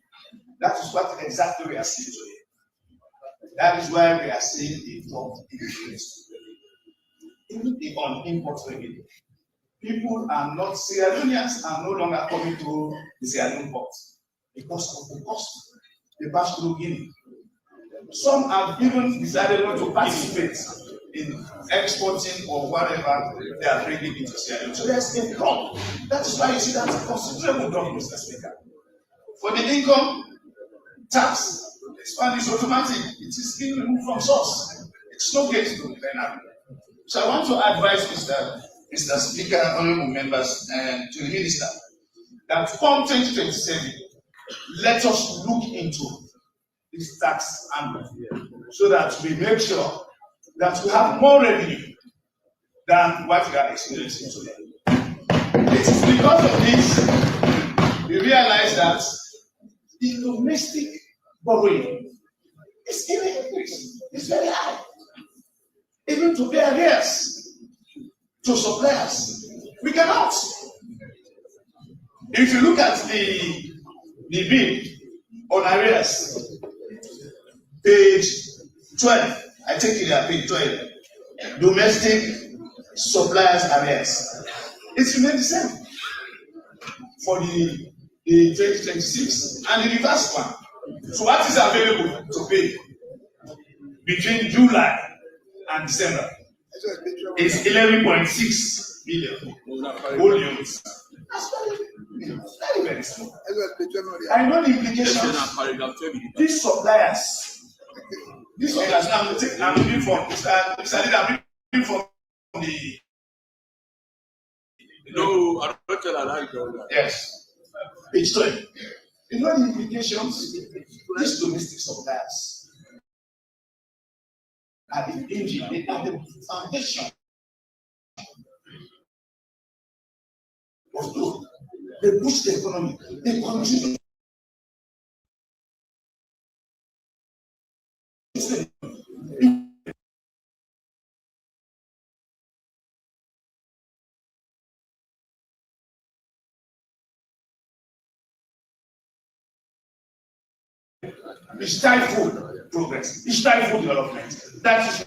That is what exactly we are seeing today. That is why we are seeing a drop in the increase. Even on import revenue. People are not, Sierra Leoneans are no longer coming to the Sierra Leone port because of the cost they pass through Guinea. Some have even decided not to participate in exporting or whatever they are bringing into Sierra Leone. So there's a drop. That is why you see that considerable drop, Mr. Speaker. For the income tax, expand is automatic. It is being removed from source. It's no case to penalty. So I want to advise Mr. Speaker, honorable members, and to the minister that from 2027, let us look into this tax angle so that we make sure that we have more revenue than what we are experiencing today. It is because of this we realize that the domestic borrowing is in increase. It's very high. Even to pay arrears to suppliers, we cannot. If you look at the the bill on arrears, page 12. I take it at page 12. Domestic suppliers arrears. It's remained the same for the 2026 and the reverse one. So what is available to pay between July and December is 11.6 billion volumes. That's very, very small. I know the implications. These suppliers, now I'm looking for I'm looking for the. No, I don't tell that. Yes. Page 12. You know the implications? These domestic suppliers are the engine, they are the foundation of growth. They push the economy, they contribute. It's stifle progress, it's stifle development. That is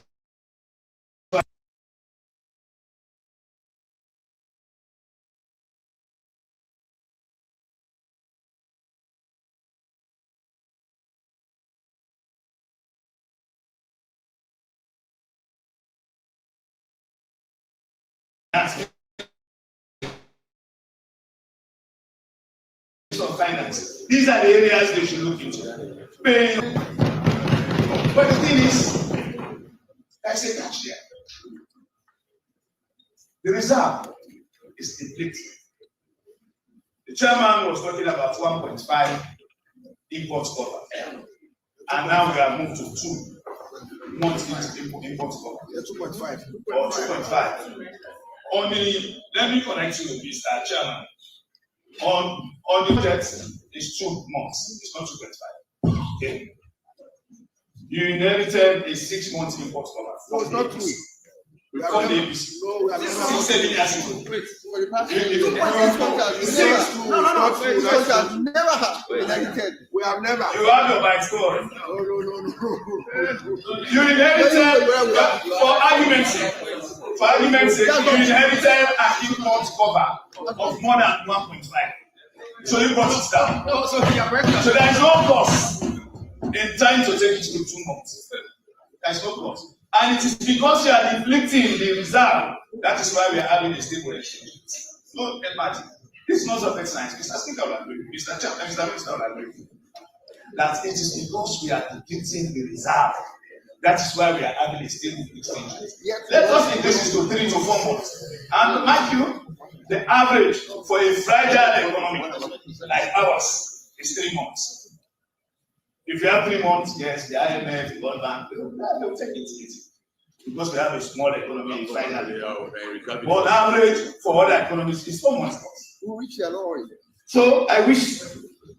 of finance. These are the areas they should look into. But the thing is, there's a catch there. The reserve is depleted. The chairman was talking about 1.5 import cover, and now we have moved to 2 months import cover. 2.5 or 2.5. Let me connect you, Mr. Chairman. On the budget, it's 2 months. It's not 2.5. Okay. You inherited a 6-month import cover. No, it's not true. From the APC. No, we have never. 6, 7 years ago. Wait, for the past never have inherited. We have never. You have your by score. No. You inherited, for argument's sake, you inherited an import cover of more than 1.5. So you brought it down. So there is no cost in trying to take it to 2 months. There is no cost. And it is because you are depleting the reserve, that is why we are having a stable exchange. No, imagine. This is not rocket science. Mr. Speaker will agree. Mr. Chairman, Mr. Minister will agree. That it is because we are depleting the reserve. That is why we are having a stable exchange. Let us increase it to 3 to 4 months. And mind you, the average for a fragile economy like ours is 3 months. If you have 3 months, yes, the IMF, the World Bank, they will take it easy. Because we have a small economy, finally. But average for other economies is 4 months. So I wish,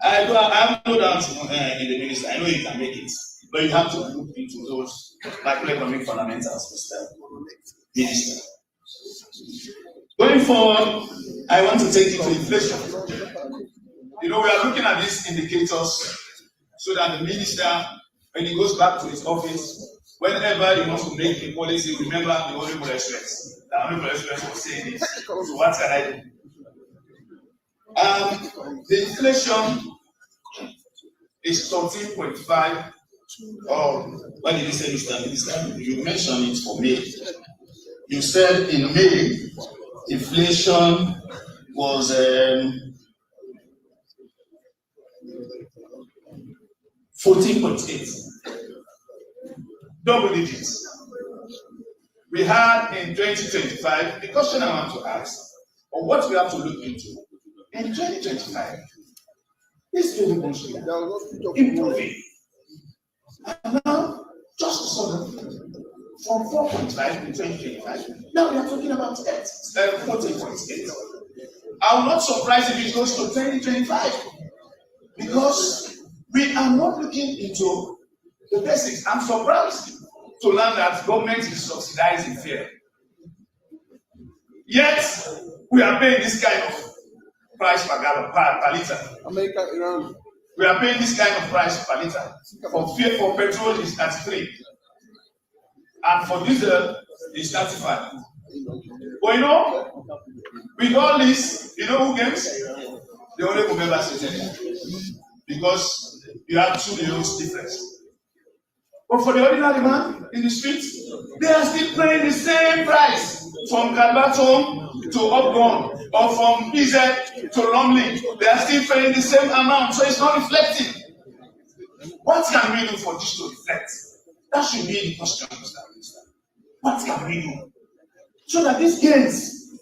I have no doubt in the minister, I know you can make it. But you have to look into those macroeconomic fundamentals, Mr. Minister. Going forward, I want to take you to inflation. You know, we are looking at these indicators so that the minister, when he goes back to his office, whenever he wants to make a policy, remember the Honorable Express. The Honorable Express was saying this. So what can I do? The inflation is 13.5. What did you say, Mr. Minister? You mentioned it for May. You said in May, inflation was 14.8. Double digits. We had in 2025, the question I want to ask, or what we have to look into, in 2025, this really wants to be improving. And now, just sort of, from 4.5 in 2025, now we are talking about 14.8. I will not surprise if it goes to 2025, because we are not looking into the basics. I'm surprised to learn that government is subsidizing fare. Yet, we are paying this kind of price per gallon, per liter. America, Iran. we are paying this kind of price per liter. For petrol is 33, and for diesel is 35. But you know, with all this, you know who gains? The only member state, because you have 2 euros difference. But for the ordinary man in the streets, they are still paying the same price from Galbaton to Upgon or from PZ to Romley. They are still paying the same amount, so it's not reflecting. What can we do for this to reflect? That should be the question, Mr. Minister. What can we do so that these gains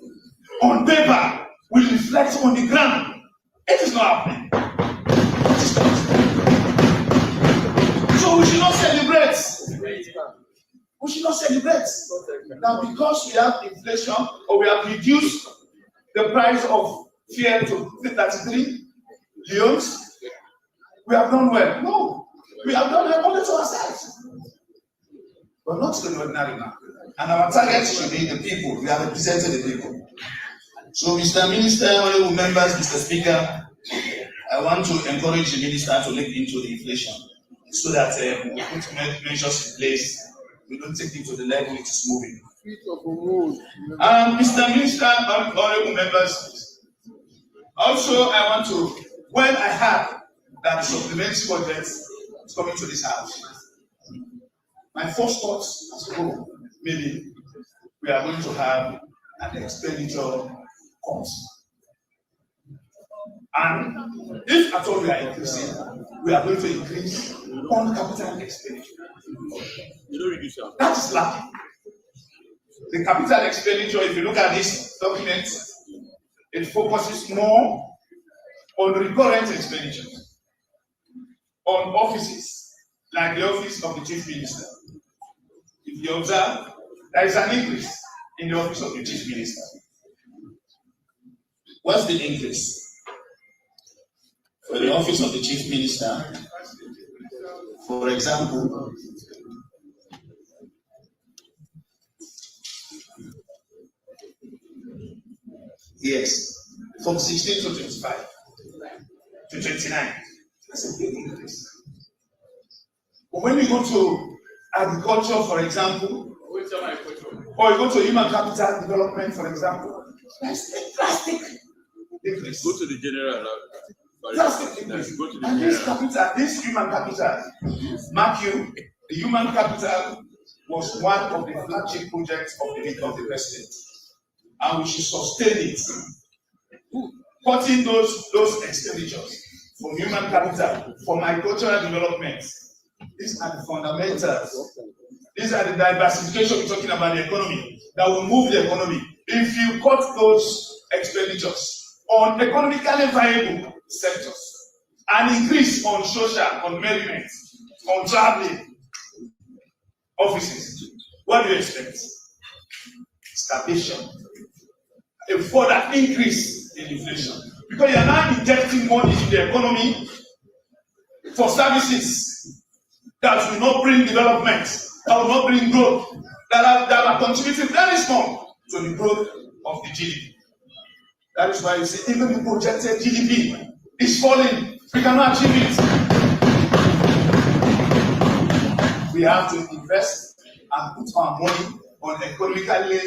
on paper will reflect on the ground? It is not happening. It is not. So we should not celebrate. We should not celebrate. Now, because we have inflation or we have reduced the price of fuel to 33 leons, we have done well. No, we have done well only to ourselves, but not to the ordinary man. And our target should be the people. We are representing the people. So, Mr. Minister, honorable members, Mr. Speaker, I want to encourage the minister to look into the inflation so that we put measures in place. We don't take it to the level it is moving. Mr. Minister, honorable members, also I want to, when I heard that the supplementary budget is coming to this house, my first thoughts was, oh, maybe we are going to have an expenditure cost. And if at all we are increasing, we are going to increase on capital expenditure. That is lacking. The capital expenditure, if you look at this document, it focuses more on recurrent expenditure, on offices, like the office of the Chief Minister. If you observe, there is an increase in the office of the Chief Minister. What's the increase? For the office of the Chief Minister, for example, yes, from 16 to 25 to 29. That's a big increase. But when we go to agriculture, for example, or you go to human capital development, for example, that's a drastic increase. Go to the general. Drastic increase. And this capital, this human capital, mark you, the human capital was one of the flagship projects of the president. And we should sustain it. Cutting those expenditures from human capital, from agricultural development. These are the fundamentals. These are the diversification we're talking about the economy that will move the economy. If you cut those expenditures on economically viable sectors and increase on social, on merriment, on traveling, offices, what do you expect? Stagnation. A further increase in inflation. Because you are now injecting money in the economy for services that will not bring development, that will not bring growth, that are contributing very small to the growth of the GDP. That is why you see even the projected GDP is falling. We cannot achieve it. We have to invest and put our money on economically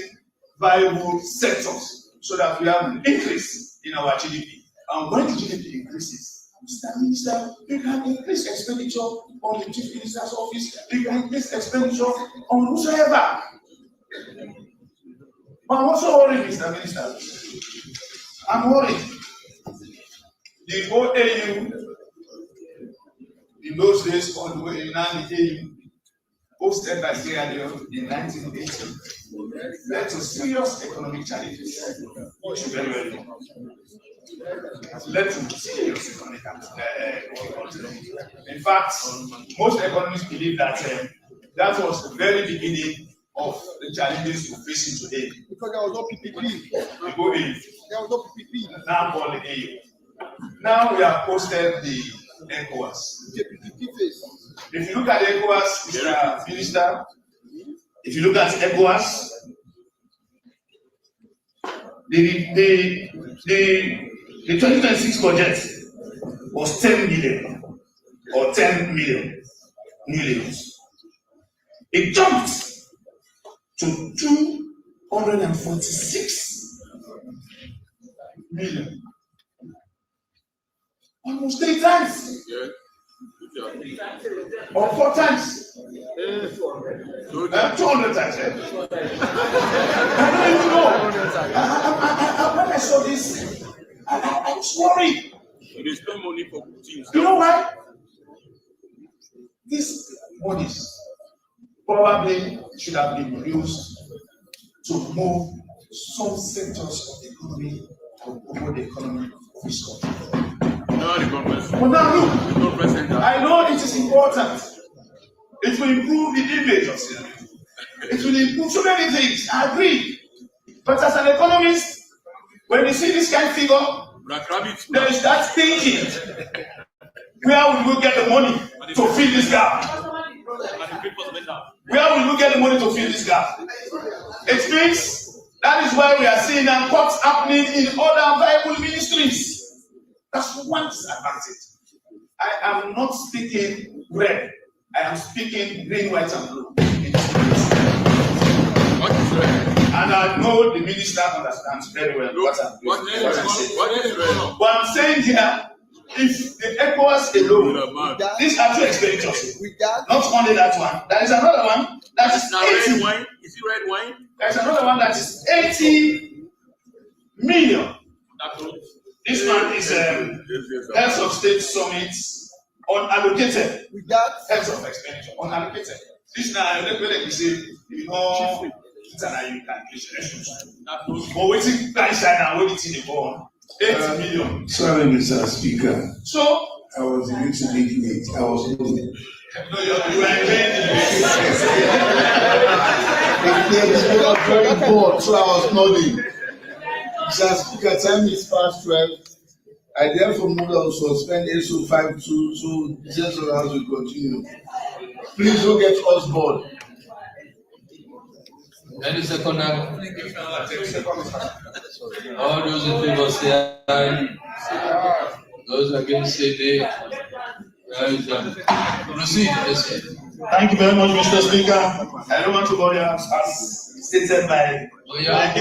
viable sectors so that we have an increase in our GDP. And when the GDP increases, Mr. Minister, you can increase expenditure on the Chief Minister's office, you can increase expenditure on whosoever. But I'm also worried, Mr. Minister. I'm worried. The OAU, in those days called the AU, hosted by Sierra Leone in 1980, led to serious economic challenges, which you very well know. It led to serious economic challenges. In fact, most economists believe that that was the very beginning of the challenges we're facing today. Because there was no PPP. The OAU. There was no PPP. Now called the AU. Now we have posted the ECOWAS. If you look at ECOWAS, Mr. Minister, if you look at ECOWAS, the 2026 budget was 10 billion. or 10 millions. It jumped to 246 million. Almost 3 times. Yeah. Or 4 times. 200 times. I don't even know. When I saw this, I was worried. They spend money for teams. You know why? These monies probably should have been used to move some sectors of the economy to promote the economy of this country. But now look, I know it is important. It will improve the image of Sierra Leone. It will improve so many things. I agree. But as an economist, when you see this kind of figure, there is that thinking. Where will we get the money to fill this gap? Where will we get the money to fill this gap? It means that is why we are seeing cuts happening in other viable ministries. That's one disadvantage. I am not speaking red. I am speaking green, white, and blue. And I know the minister understands very well what I'm saying. But I'm saying here, if the ECOWAS alone, these are 2 expenditures. Not only that one. There is another one that is 80. Wine. Is it red wine? There is another one that is 80 million. This one is Heads of State Summit unallocated. Heads of Expenditure unallocated. This now I don't really say you know it's an you calculation. But waiting price now what it's in the bond 8 million. Sorry, Mr. Speaker. So I was a little bit late. I was not. No, you are very bored, so I was nodding. Mr. Speaker, time is past 12. I therefore move on to suspend SO 52 so the General House will continue. Please don't get us bored. Any second now? All those in favor say aye. Those against say nay. Proceed, Thank you very much, Mr. Speaker. I don't want to bother as stated by you have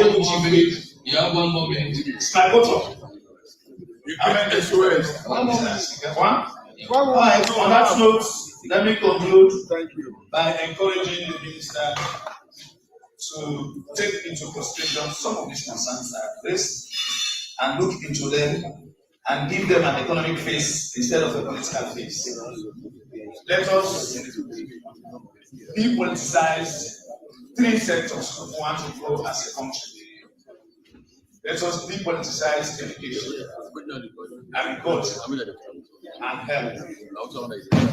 1 more minute. It's my vote. On that note, let me conclude by encouraging the minister to take into consideration some of these concerns that are raised and look into them and give them an economic face instead of a political face. Let us depoliticize 3 sectors we want to grow as a country. Let us depoliticize education, agriculture, and health.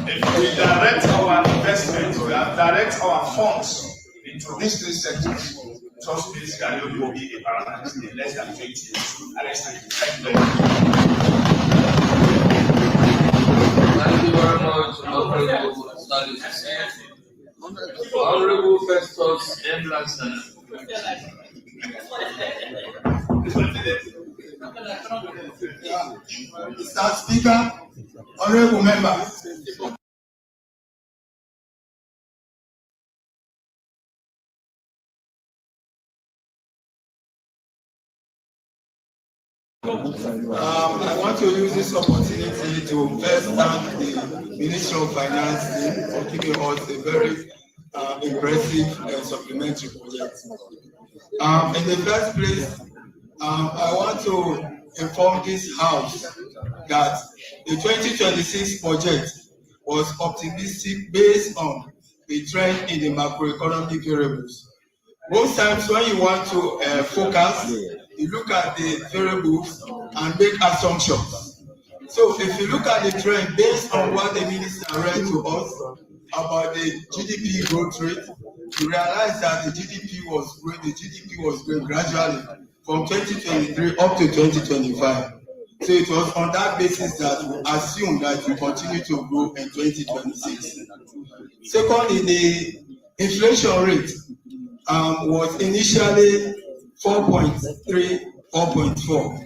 If we direct our investment, we direct our funds into these 3 sectors, trust me, Sierra Leone will be a paradise in less than 20 years. Thank you very much. Honorable Festus M. Langston. Mr. Speaker, honorable members. I want to use this opportunity to first thank the Ministry of Finance for giving us a very impressive supplementary project. In the first place, I want to inform this House that the 2026 budget was optimistic based on the trend in the macroeconomic variables. Most times when you want to focus, you look at the variables and make assumptions. So if you look at the trend based on what the minister read to us about the GDP growth rate, you realize that the GDP was growing gradually from 2023 up to 2025. So it was on that basis that we assumed that we continue to grow in 2026. Secondly, the inflation rate was initially 4.3, 4.4.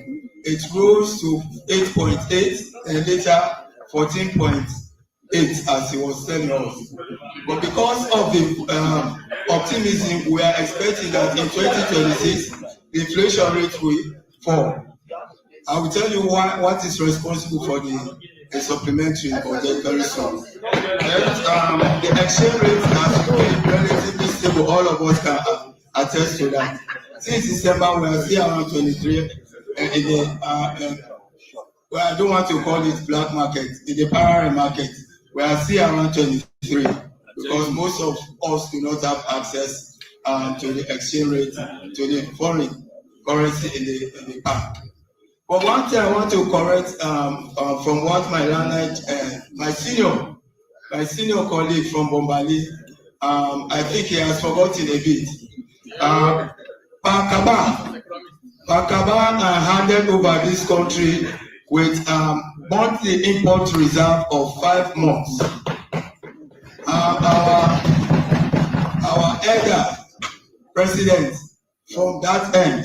It rose to 8.8 and later 14.9. it as he was telling us. But because of the optimism, we are expecting that in 2026, the inflation rate will fall. I will tell you what is responsible for the supplementary budget very soon. The exchange rate has been relatively stable. All of us can attest to that. Since December, we are still around 23 in the well, I don't want to call it black market. In the parallel market, we are still around 23 because most of us do not have access to the exchange rate, to the foreign currency in the bank. But one thing I want to correct from what my learned, my senior colleague from Bombali, I think he has forgotten a bit. Pakaba handed over this country with monthly import reserve of 5 months. Our elder president from that end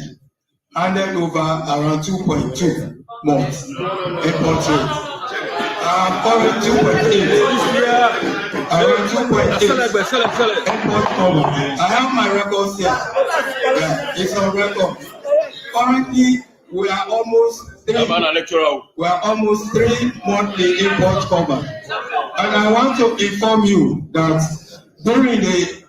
handed over around 2.2 months import rate. Current 2.8. Around 2.8 import cover. I have my records here. Yeah, it's on record. Currently, we are almost 3 monthly import cover. And I want to inform you that during the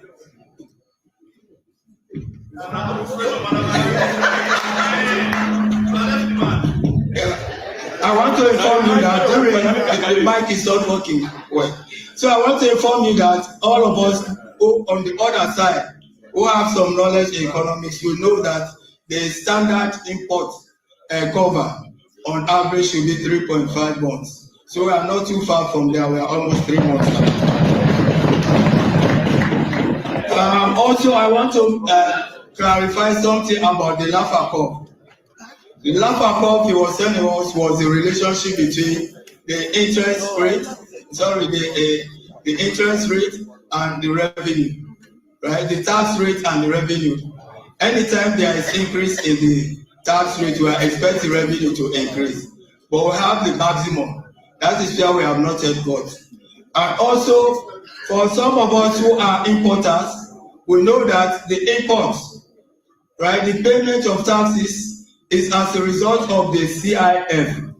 the mic is not working well. So I want to inform you that all of us who, on the other side, who have some knowledge in economics, will know that the standard import cover on average should be 3.5 months. So we are not too far from there. We are almost 3 months now. Also, I want to clarify something about the Laffer curve. The Laffer curve he was telling us was the relationship between the interest rate, the interest rate and the revenue, right? The tax rate and the revenue. Anytime there is increase in the tax rate, we are expecting revenue to increase. But we have the maximum. That is where we have not yet got. And also, for some of us who are importers, we know that the imports, right, the payment of taxes is as a result of the CIF.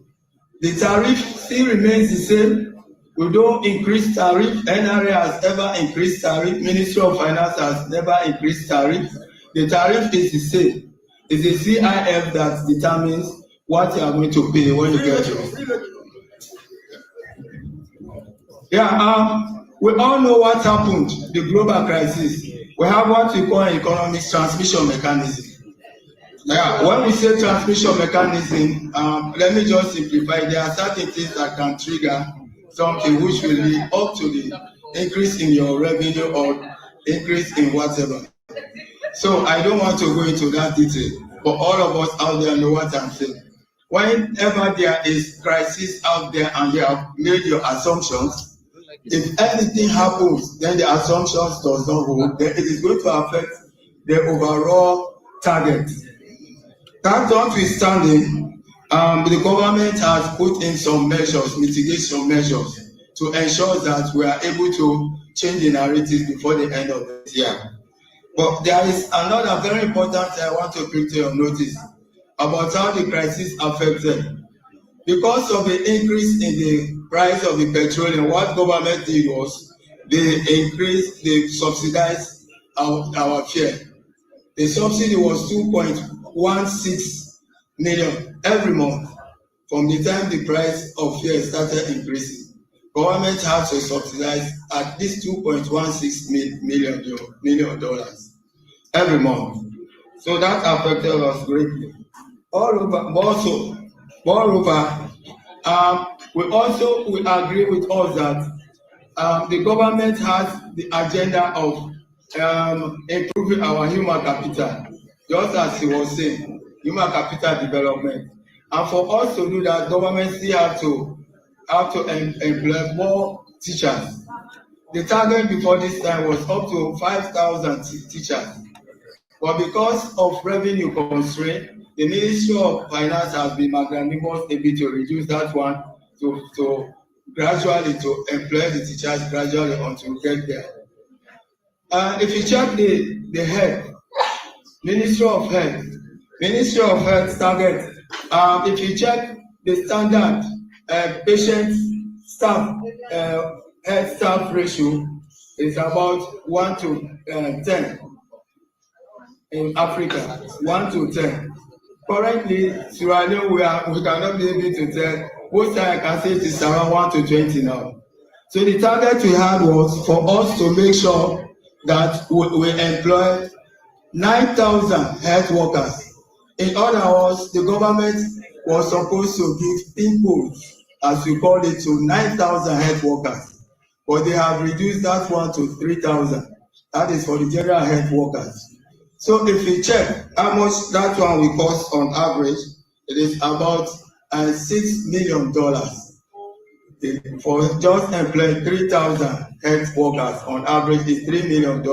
The tariff still remains the same. We don't increase tariff. NRA has never increased tariff. Ministry of Finance has never increased tariff. The tariff is the same. It's the CIF that determines what you are going to pay when you get yours. Yeah, we all know what happened, the global crisis. We have what we call an economic transmission mechanism. Yeah, when we say transmission mechanism, let me just simplify. There are certain things that can trigger something which will lead up to the increase in your revenue or increase in whatever. So I don't want to go into that detail, but all of us out there know what I'm saying. Whenever there is crisis out there and you have made your assumptions, if anything happens, then the assumptions does not hold, then it is going to affect the overall target. That notwithstanding, the government has put in some measures, mitigation measures, to ensure that we are able to change the narrative before the end of this year. But there is another very important thing I want to bring to your notice about how the crisis affected. Because of the increase in the price of the petroleum, what government did was they subsidized our fare. The subsidy was 2.16 million every month from the time the price of fare started increasing. Government had to subsidize at least $2.16 million every month. So that affected us greatly. Moreover, we agree with us that the government has the agenda of improving our human capital, just as he was saying, human capital development. And for us to do that, government still have to employ more teachers. The target before this time was up to 5,000 teachers. But because of revenue constraint, the Ministry of Finance has been magnanimous able to reduce that one to gradually to employ the teachers gradually until we get there. If you check the head, Ministry of Health target, if you check the standard patient staff health staff ratio is about 1 to 10 in Africa, 1 to 10. Currently, Sierra Leone, we cannot be able to tell. Most time I can say it is around 1 to 20 now. So the target we had was for us to make sure that we employ 9,000 health workers. In other words, the government was supposed to give impulse, as we call it, to 9,000 health workers, but they have reduced that one to 3,000. That is for the general health workers. So if we check how much that one will cost on average, it is about $6 million for just employing 3,000 health workers. On average, is $3 million.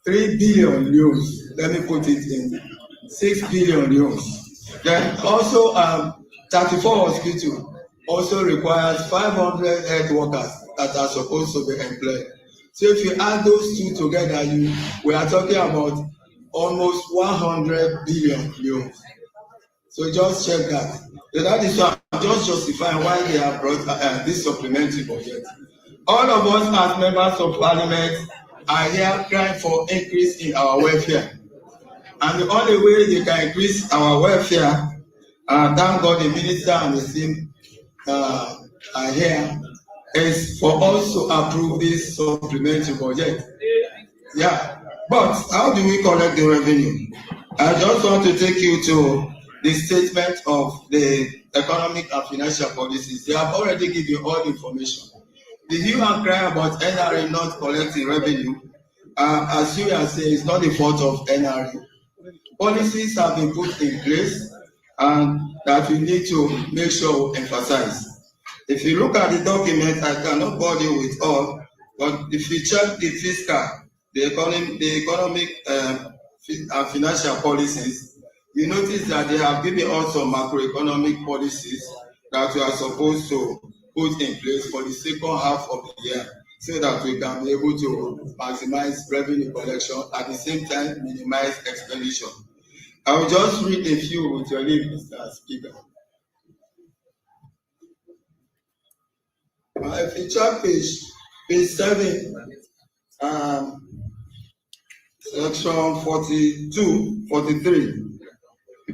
3 billion euros. Let me put it in 6 billion euros. Then also 34 hospitals also requires 500 health workers that are supposed to be employed. So if you add those two together, we are talking about almost 100 billion euros. So just check that. So that is why I'm just justifying why they have brought this supplementary budget. All of us as members of Parliament are here crying for increase in our welfare. And the only way they can increase our welfare, thank God the minister and the team are here, is for us to approve this supplementary budget. Yeah, but how do we collect the revenue? I just want to take you to the statement of the economic and financial policies. They have already given you all the information. The hue and cry about NRA not collecting revenue, as you are saying, it's not the fault of NRA. Policies have been put in place and that we need to make sure we emphasize. If you look at the document, I cannot bore you with all, but if you check the fiscal, the economic and financial policies, you notice that they have given us some macroeconomic policies that we are supposed to put in place for the second half of the year, so that we can be able to maximize revenue collection at the same time minimize expenditure. I will just read a few with your leave, Mr. Speaker. If you check page 7, section 42, 43,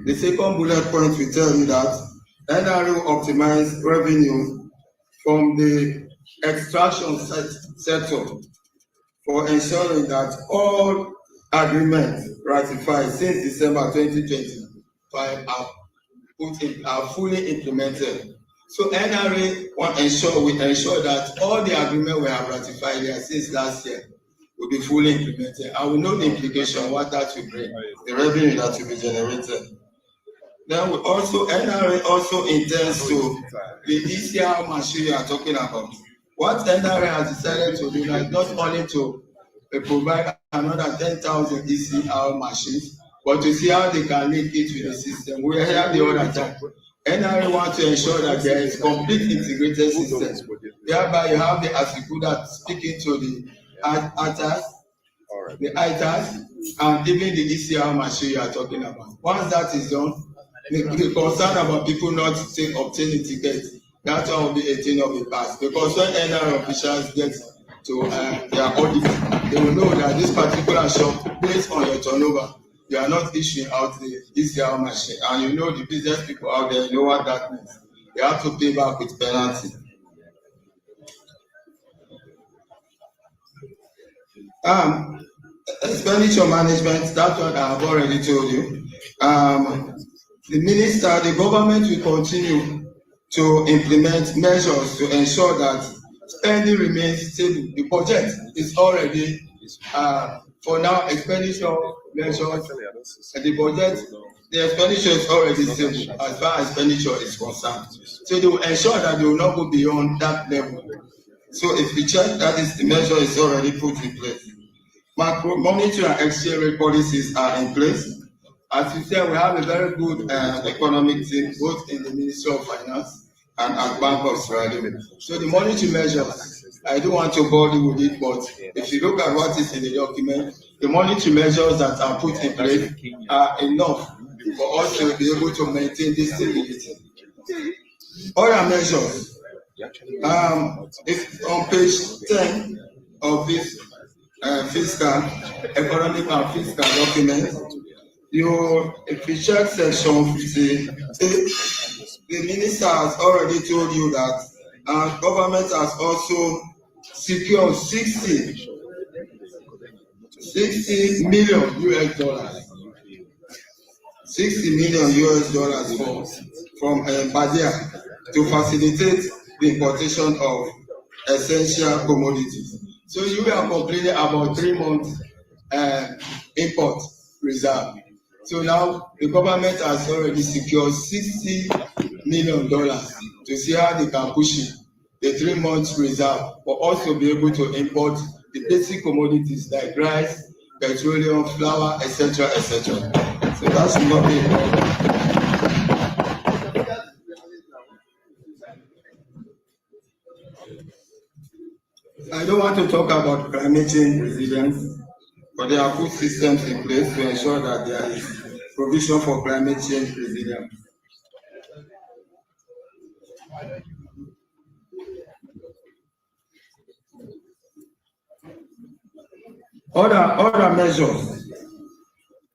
the second bullet point will tell you that NRA will optimize revenue from the extraction sector for ensuring that all agreements ratified since December 2025 are fully implemented. So NRA will ensure that all the agreements we have ratified here since last year will be fully implemented. And we know the implication, what that will bring, the revenue that will be generated. Then NRA also intends to, the ECR machine you are talking about. What NRA has decided to do now is not only to provide another 10,000 ECR machines, but to see how they can link it with the system. We are here the other time. NRA wants to ensure that there is complete integrated system. Thereby you have the Asikuda speaking to the ITAS, and even the ECR machine you are talking about. Once that is done, the concern about people not obtaining tickets, that one will be a thing of the past. Because when NRA officials get to their audit, they will know that this particular shop, based on your turnover, you are not issuing out the ECR machine. And you know the business people out there, you know what that means. They have to pay back with penalty. Expenditure management, that one I have already told you. The government will continue to implement measures to ensure that spending remains stable. The budget is already, for now, expenditure measures, the expenditure is already stable as far as expenditure is concerned. So they will ensure that they will not go beyond that level. So if you check, that is the measure is already put in place. Monetary and exchange rate policies are in place. As you said, we have a very good economic team, both in the Ministry of Finance and at Bank of Sierra Leone. So the monetary measures, I don't want to bore you with it, but if you look at what is in the document, the monetary measures that are put in place are enough for us to be able to maintain this stability. Other measures, it's on page 10 of this fiscal, economic and fiscal document. If you check section 50, the minister has already told you that our government has also secured 60 million US dollars. 60 million US dollars from Badia to facilitate the importation of essential commodities. So you are complaining about 3 months import reserve. So now the government has already secured $60 million to see how they can push it, the 3 months reserve, but also be able to import the basic commodities like rice, petroleum, flour, etc., etc. So that should not be a problem. I don't want to talk about climate change resilience, but there are good systems in place to ensure that there is provision for climate change resilience. Other measures.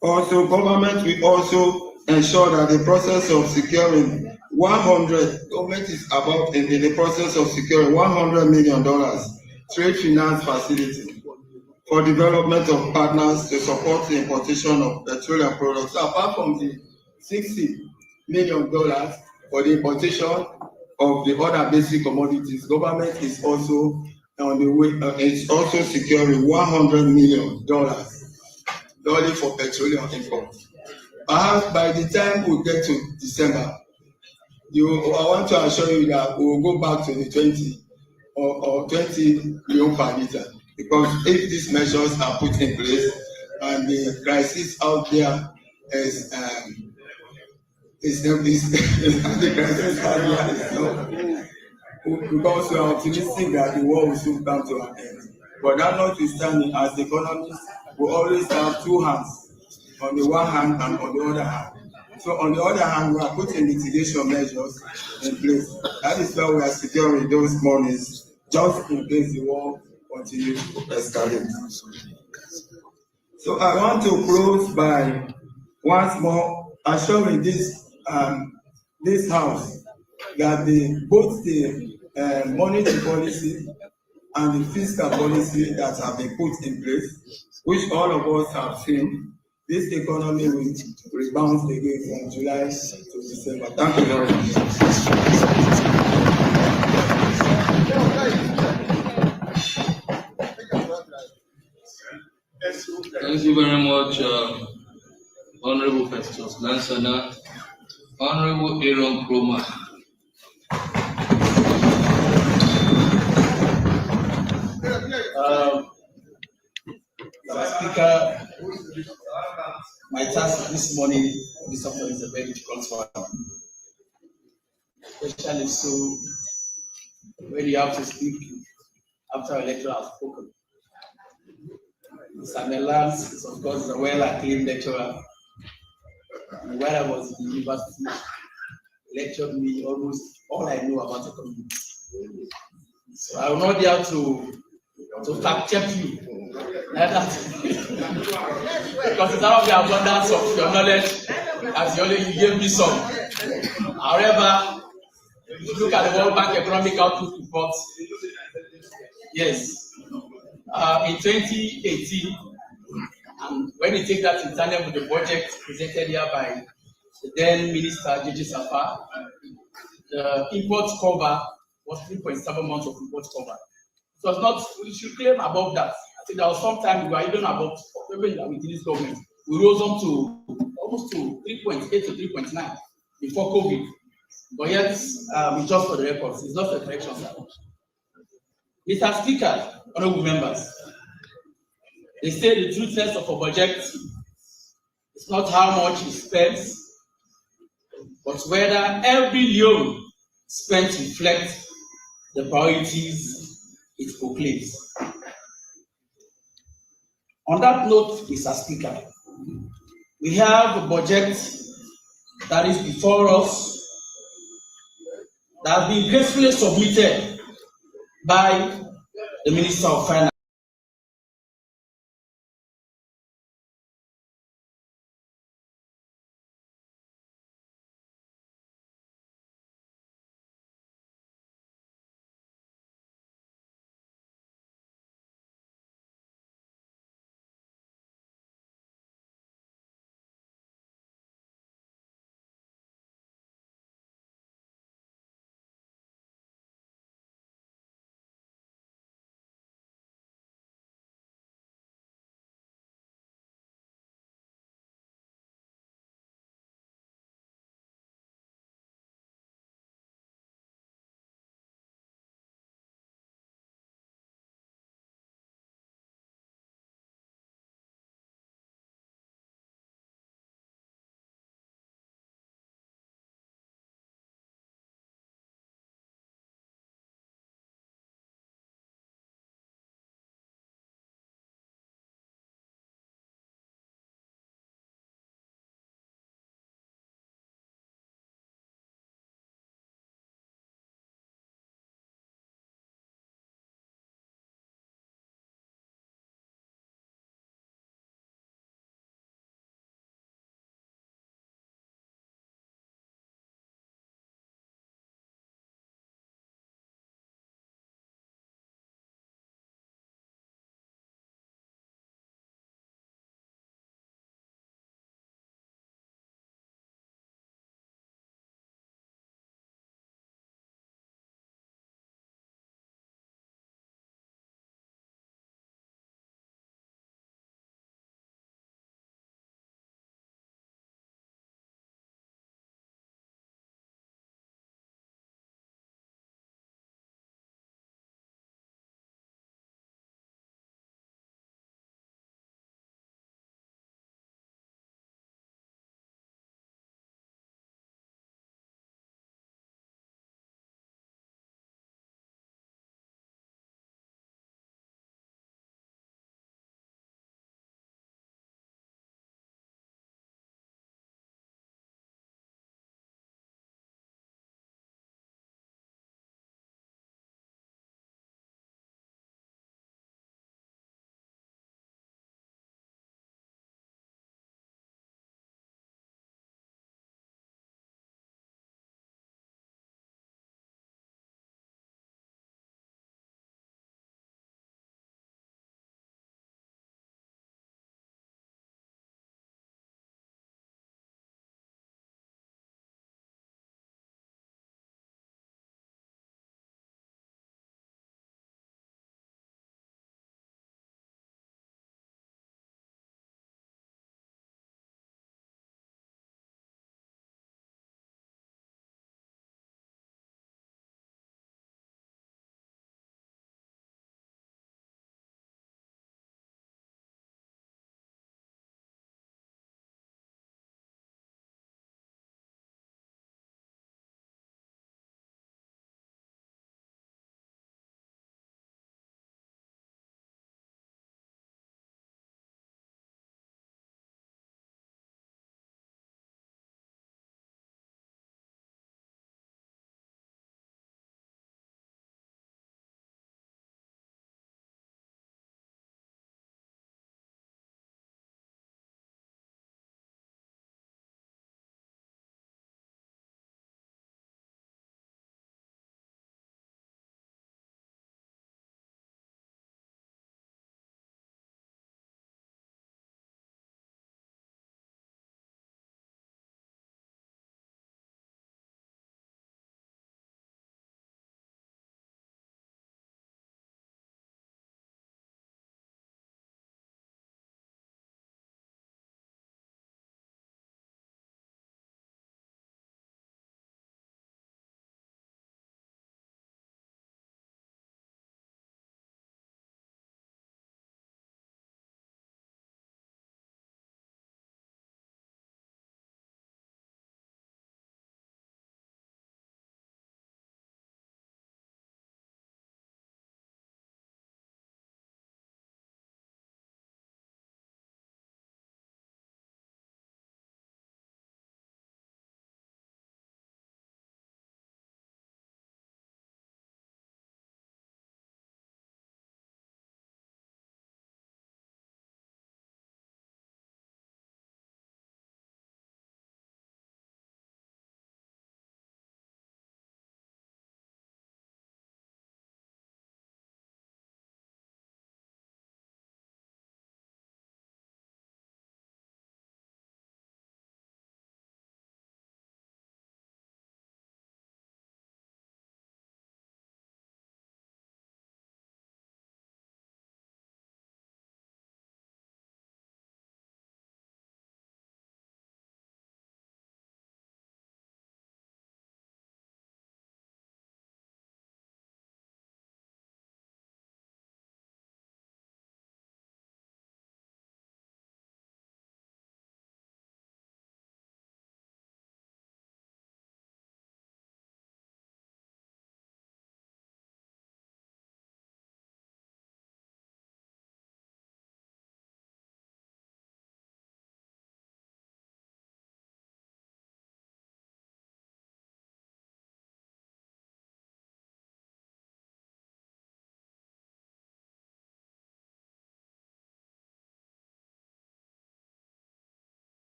Also, government will also ensure that the process of securing government is about in the process of securing $100 million trade finance facility for development of partners to support the importation of petroleum products. So apart from the $60 million for the importation of the other basic commodities, government is also on the way. It's also securing $100 million only for petroleum import. Perhaps by the time we get to December, I want to assure you that we will go back to the 20 or 20 million per litre, because if these measures are put in place and the crisis out there is the crisis out there is no, because we are optimistic that the war will soon come to an end. But that notwithstanding, as economists, we always have two hands, on the one hand and on the other hand. So on the other hand, we are putting mitigation measures in place. That is why we are securing those monies just in case the war continues to escalate. So I want to close by once more assuring this house that both the monetary policy and the fiscal policy that have been put in place, which all of us have seen, this economy will rebound again from July to December. Thank you very much. Thank you very much, Honorable Festus Lansana. Honorable Aaron Kroma. Mr. Speaker, my task this morning, this afternoon, is a very difficult one. Especially so when you have to speak after a lecturer has spoken. Mr. Melans is, of course, a well-acclaimed lecturer. And when I was in university, lectured me almost all I know about economics. So I will not dare to fact check you. Because it's out of the abundance of your knowledge, as you gave me some. However, if you look at the World Bank Economic Outlook report, yes, in 2018, when you take that in tandem with the budget presented here by the then Minister J.J. Safa, the import cover was 3.7 months of import cover. So it's not, we should claim above that. I think there was some time we were even above, even within this government, we rose up to almost to 3.8 to 3.9 before COVID. But yet, just for the records, it's not a correction. Mr. Speaker, honorable members, they say the truthness of a budget It's not how much he spends, but whether every loan spent reflects the priorities it proclaims. On that note, Mr. Speaker, we have a budget that is before us that has been gracefully submitted by the Minister of Finance.